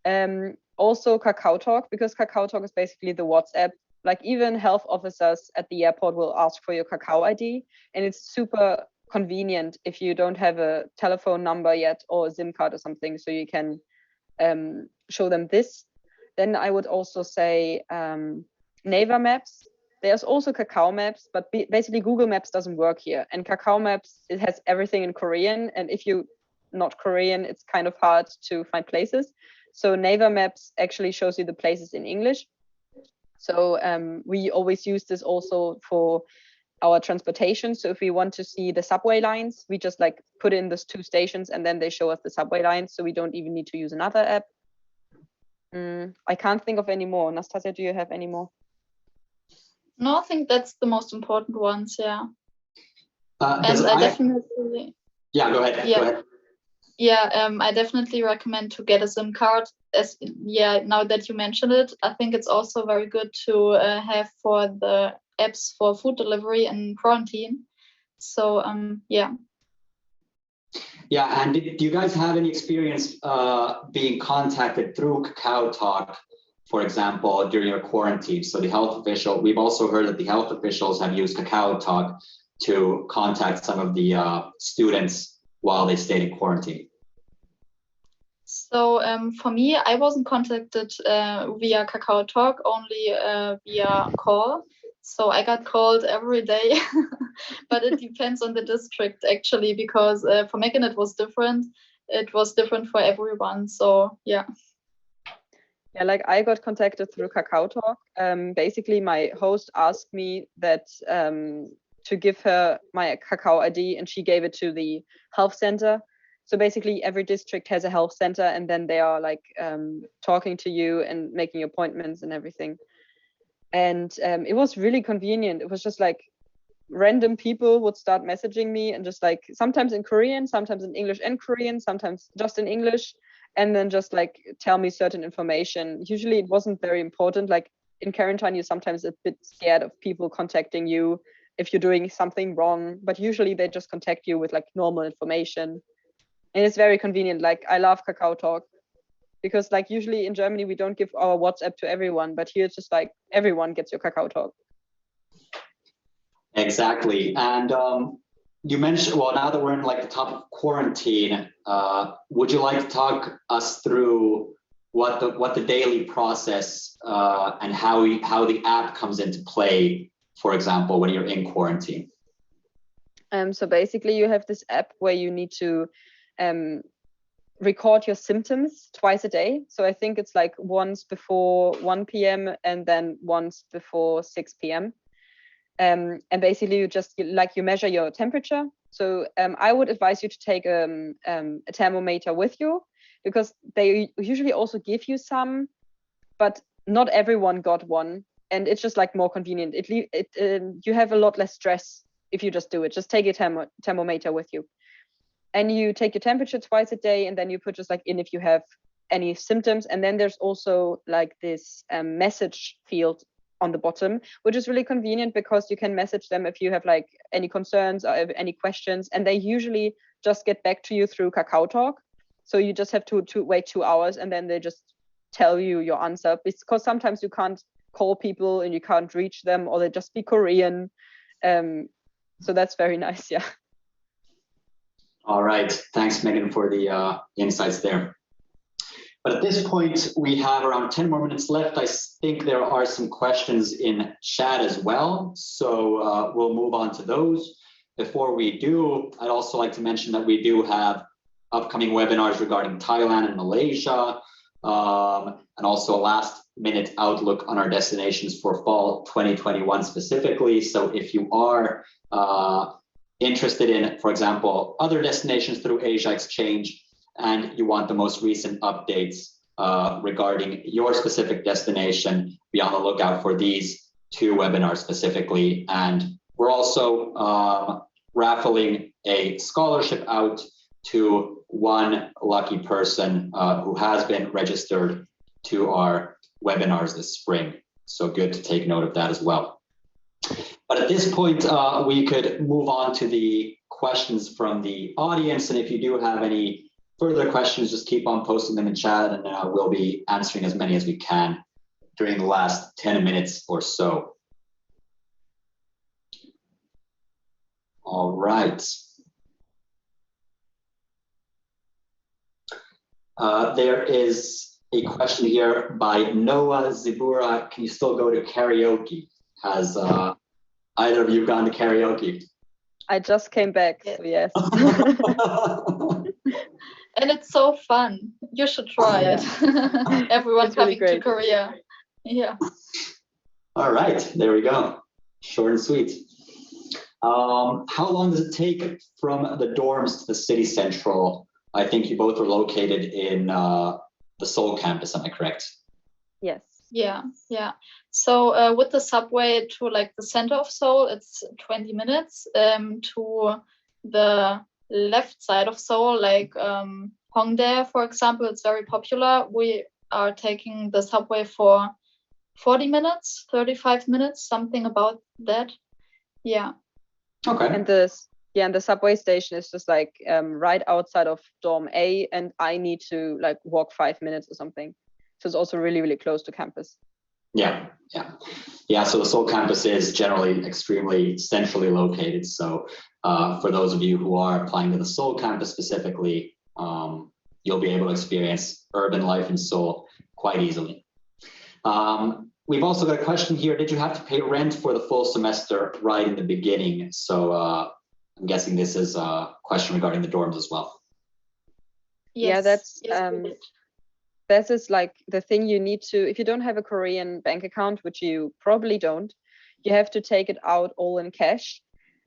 Also Kakao Talk, because Kakao Talk is basically the WhatsApp. Like even health officers at the airport will ask for your Kakao ID, and it's super convenient if you don't have a telephone number yet or a SIM card or something, so you can show them this. Then I would also say Naver Maps. There's also Kakao Maps, but basically Google Maps doesn't work here. And Kakao Maps, it has everything in Korean, and if you're not Korean, it's kind of hard to find places. So Naver Maps actually shows you the places in English. So we always use this also for our transportation. So if we want to see the subway lines, we just like put in those 2 stations and then they show us the subway lines. So we don't even need to use another app. I can't think of any more. Nastasia, do you have any more? No, I think that's the most important ones, yeah. And I definitely... Yeah, go ahead. Yeah. Go ahead. Yeah, I definitely recommend to get a SIM card. Now that you mentioned it, I think it's also very good to have for the apps for food delivery and quarantine. So yeah. Yeah, and do you guys have any experience being contacted through Kakao Talk, for example, during your quarantine? So the health official, we've also heard that the health officials have used Kakao Talk to contact some of the students while they stayed in quarantine. So for me, I wasn't contacted via Kakao Talk, only via call. So I got called every day, but it depends on the district actually, because for Megan it was different. It was different for everyone. So yeah. Yeah, like I got contacted through Kakao Talk. Basically, my host asked me that to give her my Kakao ID, and she gave it to the health center. So basically, every district has a health center, and then they are like talking to you and making appointments and everything. And it was really convenient. It was just like random people would start messaging me, and just like sometimes in Korean, sometimes in English and Korean, sometimes just in English, and then just like tell me certain information. Usually it wasn't very important. Like in quarantine, you're sometimes a bit scared of people contacting you if you're doing something wrong, but usually they just contact you with like normal information. And it's very convenient. Like I love Kakao Talk, because like usually in Germany, we don't give our WhatsApp to everyone, but here it's just like everyone gets your Kakao Talk. Exactly. And you mentioned, well, now that we're in like the top of quarantine, would you like to talk us through what the daily process and how the app comes into play, for example, when you're in quarantine? So basically you have this app where you need to record your symptoms twice a day. So I think it's like once before 1 p.m. and then once before 6 p.m. And basically you measure your temperature. So I would advise you to take a thermometer with you, because they usually also give you some, but not everyone got one. And it's just like more convenient. You have a lot less stress if you just do it. Just take a thermometer with you. And you take your temperature twice a day, and then you put just like in if you have any symptoms. And then there's also like this message field on the bottom, which is really convenient because you can message them if you have like any concerns or any questions, and they usually just get back to you through Kakao Talk. So you just have to wait 2 hours, and then they just tell you your answer, because sometimes you can't call people and you can't reach them, or they just speak Korean. So that's very nice, yeah. All right, thanks Megan for the insights there. But at this point, we have around 10 more minutes left. I think there are some questions in chat as well. So we'll move on to those. Before we do, I'd also like to mention that we do have upcoming webinars regarding Thailand and Malaysia, and also a last minute outlook on our destinations for fall 2021 specifically. So if you are interested in, for example, other destinations through Asia Exchange, and you want the most recent updates regarding your specific destination, be on the lookout for these 2 webinars specifically. And we're also raffling a scholarship out to 1 lucky person who has been registered to our webinars this spring. So good to take note of that as well. But at this point, we could move on to the questions from the audience. And if you do have any further questions, just keep on posting them in chat, and we'll be answering as many as we can during the last 10 minutes or so. All right. There is a question here by Noah Zibura. Can you still go to karaoke? Has either of you gone to karaoke? I just came back, so yes. And it's so fun. You should try it. Everyone It's really coming to great. Korea. Yeah. All right, there we go. Short and sweet. How long does it take from the dorms to the city central? I think you both are located in the Seoul campus, am I correct? Yes. Yeah. So with the subway to like the center of Seoul, it's 20 minutes. To the left side of Seoul, like Hongdae, for example, it's very popular. We are taking the subway for 40 minutes, 35 minutes, something about that. Yeah. Okay. And the subway station is just like right outside of dorm A, and I need to like walk 5 minutes or something. So it's also really, really close to campus. Yeah. So the Seoul campus is generally extremely centrally located. So for those of you who are applying to the Seoul campus specifically, you'll be able to experience urban life in Seoul quite easily. We've also got a question here. Did you have to pay rent for the full semester right in the beginning? So I'm guessing this is a question regarding the dorms as well. Yeah, Yes, this is like the thing you need to, if you don't have a Korean bank account, which you probably don't, you have to take it out all in cash.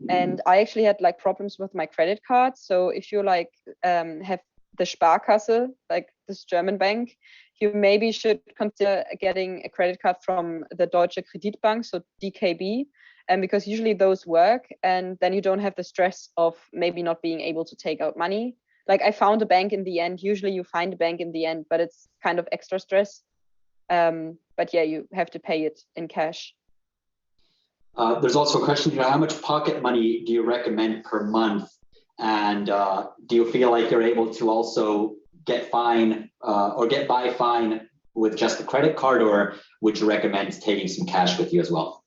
And I actually had like problems with my credit card. So if you like have the Sparkasse, like this German bank, you maybe should consider getting a credit card from the Deutsche Kreditbank, so DKB, and because usually those work, and then you don't have the stress of maybe not being able to take out money. Like I found a bank in the end. Usually you find a bank in the end, but it's kind of extra stress. But yeah, you have to pay it in cash. There's also a question here. How much pocket money do you recommend per month? And do you feel like you're able to also get by fine with just a credit card, or would you recommend taking some cash with you as well?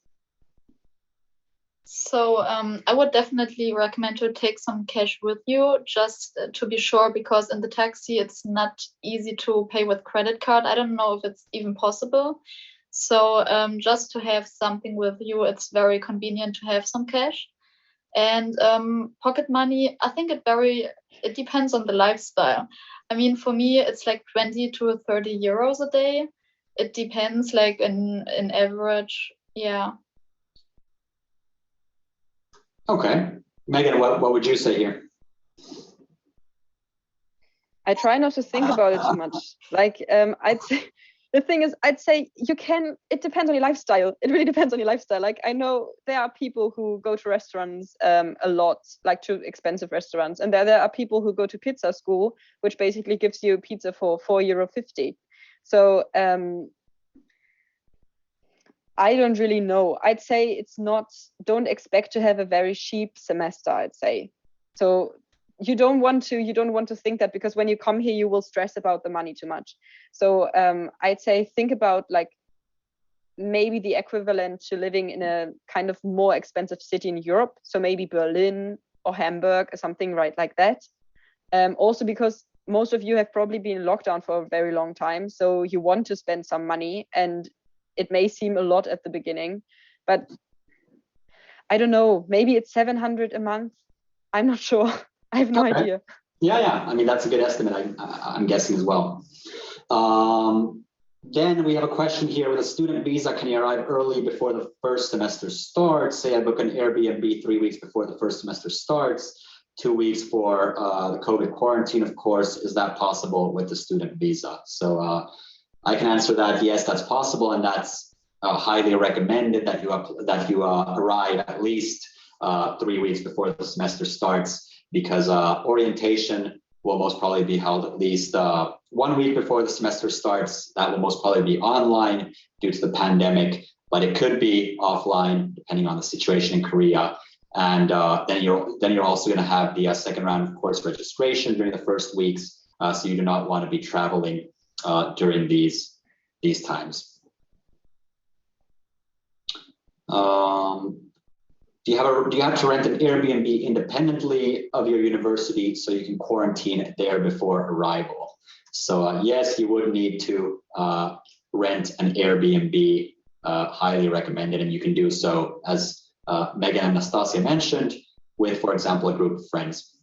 So I would definitely recommend to take some cash with you, just to be sure, because in the taxi it's not easy to pay with credit card. I don't know if it's even possible. So just to have something with you, it's very convenient to have some cash. And pocket money, I think it depends on the lifestyle. I mean, for me, it's like 20 to 30 euros a day. It depends, like in average, yeah. Okay. Megan, what would you say here? I try not to think about it too much. Like I'd say the thing is, I'd say it depends on your lifestyle. It really depends on your lifestyle. Like I know there are people who go to restaurants a lot, like to expensive restaurants. And there are people who go to pizza school, which basically gives you pizza for €4.50. So I don't really know. I'd say don't expect to have a very cheap semester, I'd say. So you don't want to think that, because when you come here, you will stress about the money too much. So I'd say think about like maybe the equivalent to living in a kind of more expensive city in Europe. So maybe Berlin or Hamburg or something right like that. Also because most of you have probably been in lockdown for a very long time. So you want to spend some money, and it may seem a lot at the beginning, but I don't know, maybe it's 700 a month. I'm not sure. I have no idea. Yeah. I mean, that's a good estimate, I'm guessing as well. Then we have a question here. With a student visa, can you arrive early before the first semester starts? Say I book an Airbnb 3 weeks before the first semester starts, 2 weeks for the COVID quarantine, of course. Is that possible with the student visa? So I can answer that. Yes, that's possible, and that's highly recommended that you arrive at least 3 weeks before the semester starts, because orientation will most probably be held at least 1 week before the semester starts. That will most probably be online due to the pandemic, but it could be offline depending on the situation in Korea. And then you're also going to have the second round of course registration during the first weeks, So you do not want to be traveling during these times. Do you have to rent an Airbnb independently of your university so you can quarantine there before arrival? So yes, you would need to rent an Airbnb, highly recommended, and you can do so, as Megan and Nastasia mentioned, with, for example, a group of friends.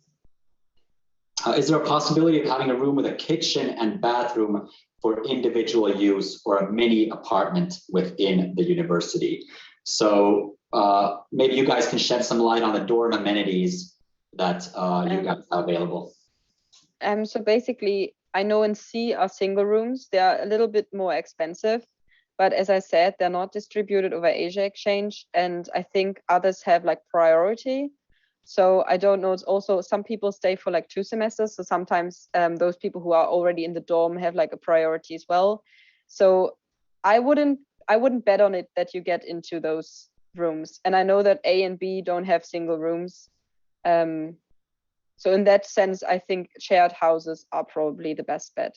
Is there a possibility of having a room with a kitchen and bathroom for individual use, or a mini apartment within the university? So maybe you guys can shed some light on the dorm amenities that you guys have available. So basically, I know in C are single rooms. They are a little bit more expensive, but as I said, they're not distributed over Asia Exchange, and I think others have like priority. So I don't know. It's also, some people stay for like 2 semesters. So sometimes those people who are already in the dorm have like a priority as well. So I wouldn't bet on it that you get into those rooms. And I know that A and B don't have single rooms. So in that sense, I think shared houses are probably the best bet.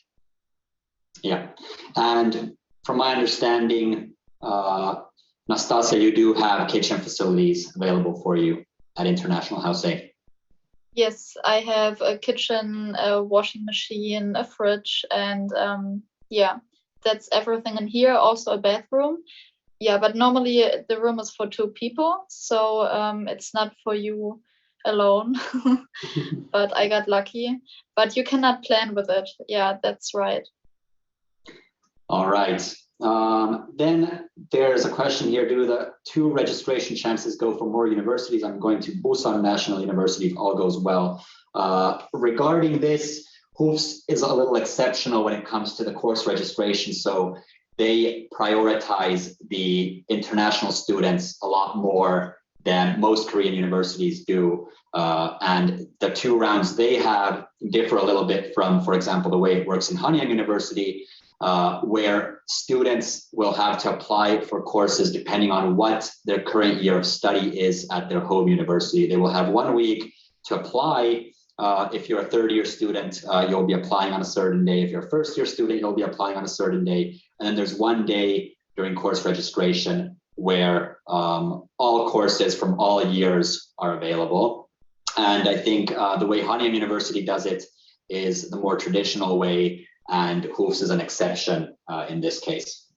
Yeah, and from my understanding, Nastasia, you do have kitchen facilities available for you at International House A. Yes, I have a kitchen, a washing machine, a fridge, and yeah, that's everything in here. Also a bathroom. Yeah, but normally the room is for 2 people, so it's not for you alone. But I got lucky. But you cannot plan with it. Yeah, that's right. All right. Then there's a question here: do the 2 registration chances go for more universities? I'm going to Busan National University if all goes well. Regarding this, HOOFS is a little exceptional when it comes to the course registration. So they prioritize the international students a lot more than most Korean universities do. And the 2 rounds they have differ a little bit from, for example, the way it works in Hanyang University, where students will have to apply for courses depending on what their current year of study is at their home university. They will have 1 week to apply. If you're a 3rd-year student, you'll be applying on a certain day. If you're a 1st-year student, you'll be applying on a certain day. And then there's 1 day during course registration where all courses from all years are available. And I think the way Hanyon University does it is the more traditional way, and HOOFS is an exception in this case.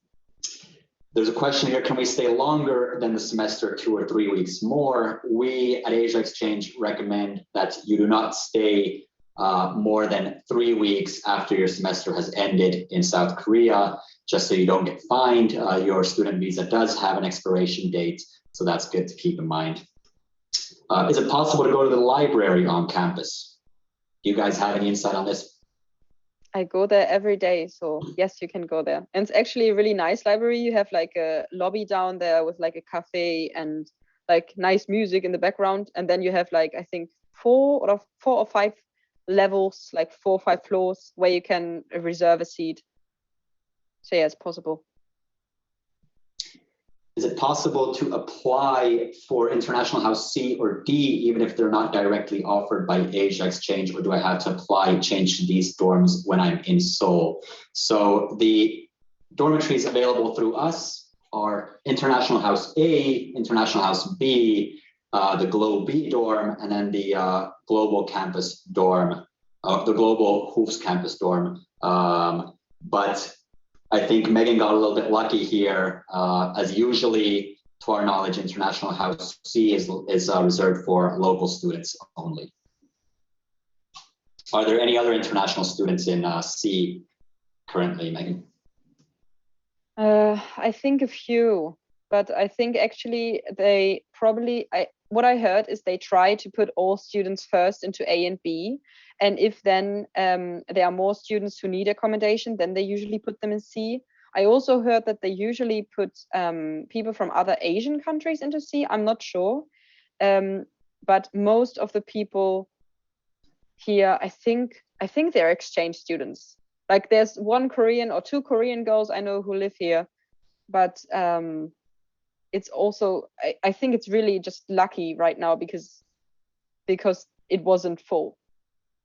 There's a question here: can we stay longer than the semester, 2 or 3 weeks more? We at Asia Exchange recommend that you do not stay more than 3 weeks after your semester has ended in South Korea, just so you don't get fined. Your student visa does have an expiration date, so that's good to keep in mind. Is it possible to go to the library on campus? Do you guys have any insight on this? I go there every day, so yes, you can go there. And it's actually a really nice library. You have like a lobby down there with like a cafe and like nice music in the background. And then you have like, I think 4 or 5 levels, like 4 or 5 floors where you can reserve a seat. So yeah, it's possible. Is it possible to apply for International House C or D, even if they're not directly offered by Asia Exchange, or do I have to apply, change to these dorms when I'm in Seoul? So the dormitories available through us are International House A, International House B, the Glo B dorm, and then the Global Campus dorm, the Global HOOFS Campus dorm. But I think Megan got a little bit lucky here, as usually, to our knowledge, International House C is reserved for local students only. Are there any other international students in C currently, Megan? I think a few, but I think actually they probably, what I heard is they try to put all students first into A and B. And if then there are more students who need accommodation, then they usually put them in C. I also heard that they usually put people from other Asian countries into C. I'm not sure. But most of the people here, I think they're exchange students. Like there's 1 Korean or 2 Korean girls I know who live here. But it's also, I think it's really just lucky right now because it wasn't full.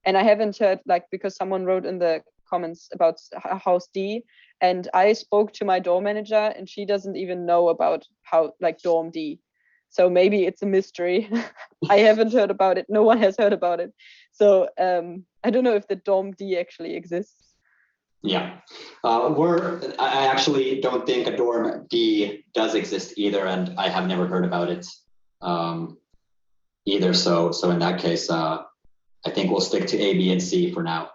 And I haven't heard, like, because someone wrote in the comments about House D, and I spoke to my dorm manager and she doesn't even know about how, like, Dorm D. So maybe it's a mystery. I haven't heard about it. No one has heard about it. So I don't know if the Dorm D actually exists. Yeah, I actually don't think a dorm D does exist either, and I have never heard about it either. So in that case, I think we'll stick to A, B, and C for now.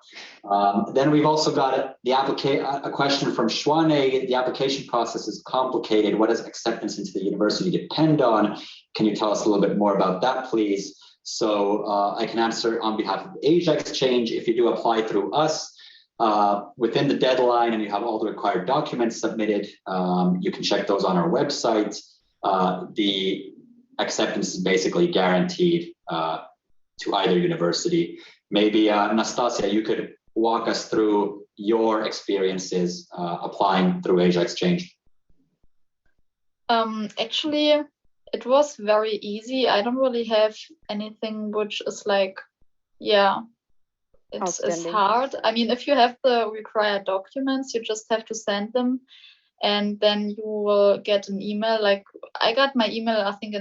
Then we've also got a question from Schwane. The application process is complicated. What does acceptance into the university depend on? Can you tell us a little bit more about that, please? So I can answer on behalf of Asia Exchange. If you do apply through us, within the deadline and you have all the required documents submitted, you can check those on our website. The acceptance is basically guaranteed to either university. Maybe Nastasia, you could walk us through your experiences applying through Asia Exchange. Actually, it was very easy. I don't really have anything which is like, yeah, it's hard. I mean, if you have the required documents, you just have to send them, and then you will get an email. Like, I got my email, I think,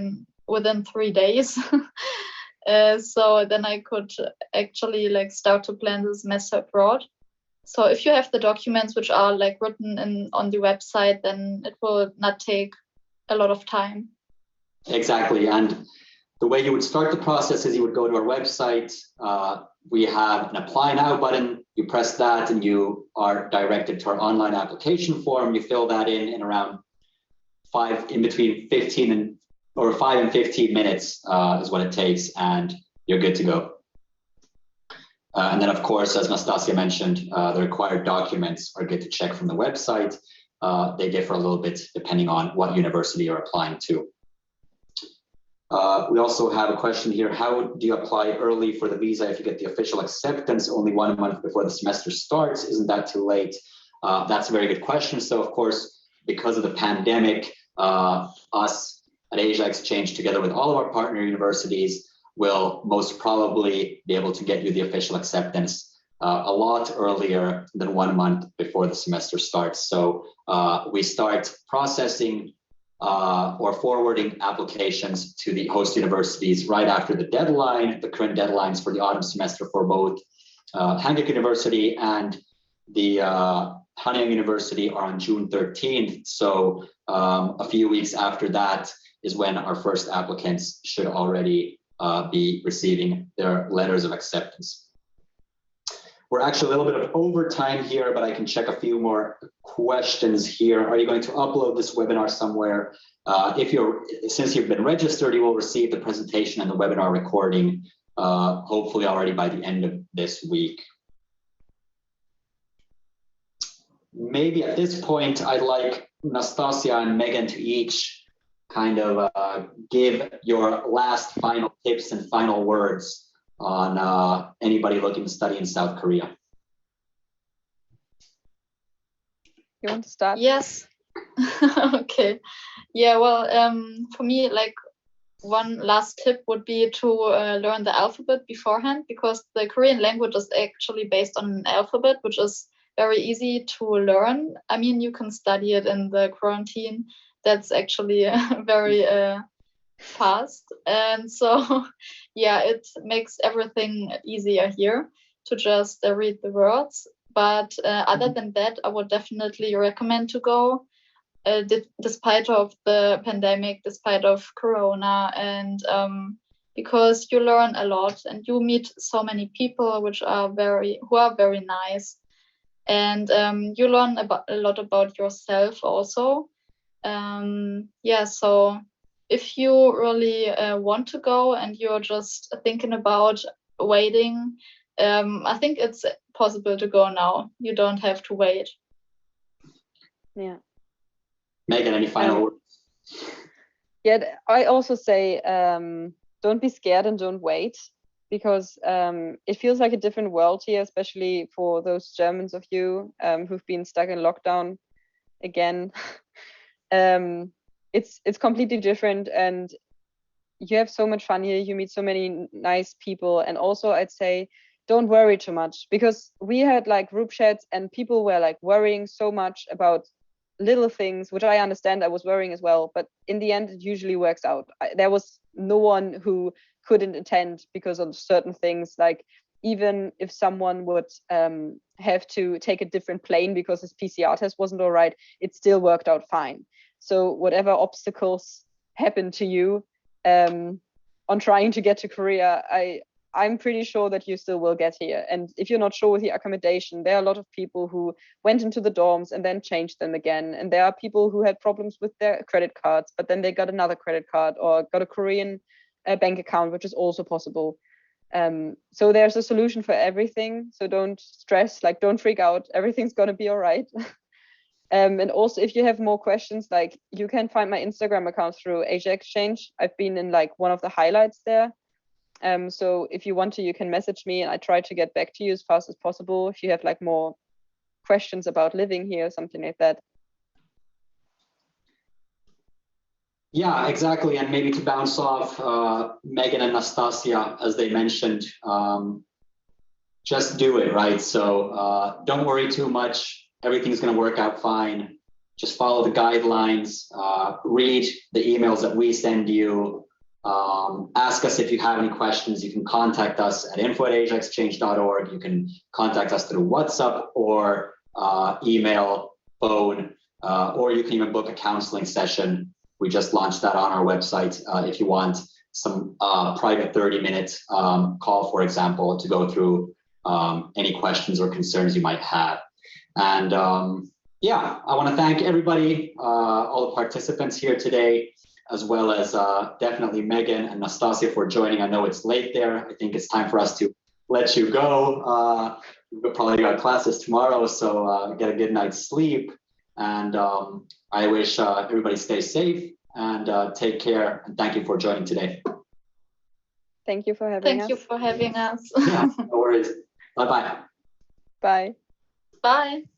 within 3 days. So then I could actually like start to plan the semester abroad. So if you have the documents which are like written on the website, then it will not take a lot of time. Exactly. And the way you would start the process is you would go to our website. We have an apply now button. You press that and you are directed to our online application form. You fill that in around 5 and 15 minutes is what it takes, and you're good to go. And then, of course, as Nastasia mentioned, the required documents are good to check from the website. They differ a little bit depending on what university you're applying to. We also have a question here. How do you apply early for the visa if you get the official acceptance only 1 month before the semester starts? Isn't that too late? That's a very good question. So, of course, because of the pandemic, us at Asia Exchange, together with all of our partner universities, will most probably be able to get you the official acceptance a lot earlier than 1 month before the semester starts. So we start processing or forwarding applications to the host universities right after the deadline. The current deadlines for the autumn semester for both Hanyang University and the Hanyon University are on June 13th. So a few weeks after that is when our first applicants should already be receiving their letters of acceptance. We're actually a little bit of overtime here, but I can check a few more questions here. Are you going to upload this webinar somewhere? Since you've been registered, you will receive the presentation and the webinar recording, hopefully already by the end of this week. Maybe at this point, I'd like Nastasia and Megan to each kind of give your last final tips and final words on anybody looking to study in South Korea. You want to start? Yes. Okay. Yeah, well, for me, like, one last tip would be to learn the alphabet beforehand, because the Korean language is actually based on an alphabet, which is very easy to learn. I mean, you can study it in the quarantine. That's actually very fast. And so, yeah, it makes everything easier here to just read the words. But other than that, I would definitely recommend to go, despite of the pandemic, despite of Corona, and because you learn a lot and you meet so many people who are very nice, and you learn a lot about yourself also. Yeah, so if you really want to go and you're just thinking about waiting, I think it's possible to go now. You don't have to wait. Yeah. Megan, any final words? Yeah, I also say don't be scared and don't wait, because it feels like a different world here, especially for those Germans of you who've been stuck in lockdown again. It's completely different, and you have so much fun here. You meet so many nice people, and also I'd say don't worry too much, because we had like group chats and people were like worrying so much about little things, which I understand. I was worrying as well, but in the end it usually works out. There was no one who couldn't attend because of certain things, like even if someone would have to take a different plane because his PCR test wasn't all right, it still worked out fine. So whatever obstacles happen to you on trying to get to Korea, I'm pretty sure that you still will get here. And if you're not sure with the accommodation, there are a lot of people who went into the dorms and then changed them again. And there are people who had problems with their credit cards, but then they got another credit card or got a Korean bank account, which is also possible. So there's a solution for everything. So don't stress, like don't freak out. Everything's gonna be all right. And also, if you have more questions, like you can find my Instagram account through Asia Exchange. I've been in like one of the highlights there. So if you want to, you can message me and I try to get back to you as fast as possible if you have like more questions about living here, something like that. Yeah, exactly. And maybe to bounce off Megan and Nastasia, as they mentioned, just do it, right? So don't worry too much. Everything's going to work out fine. Just follow the guidelines, read the emails that we send you. Ask us if you have any questions. You can contact us at info@asiaexchange.org. You can contact us through WhatsApp or email, phone, or you can even book a counseling session. We just launched that on our website. If you want some private 30-minute call, for example, to go through any questions or concerns you might have. And yeah, I want to thank everybody, all the participants here today, as well as definitely Megan and Nastasia for joining. I know it's late there. I think it's time for us to let you go. We've probably got classes tomorrow, so get a good night's sleep. And I wish everybody stays safe and take care. And thank you for joining today. Thank you for having us. Thank you for having us. Yeah, no worries. Bye-bye. Bye. Bye.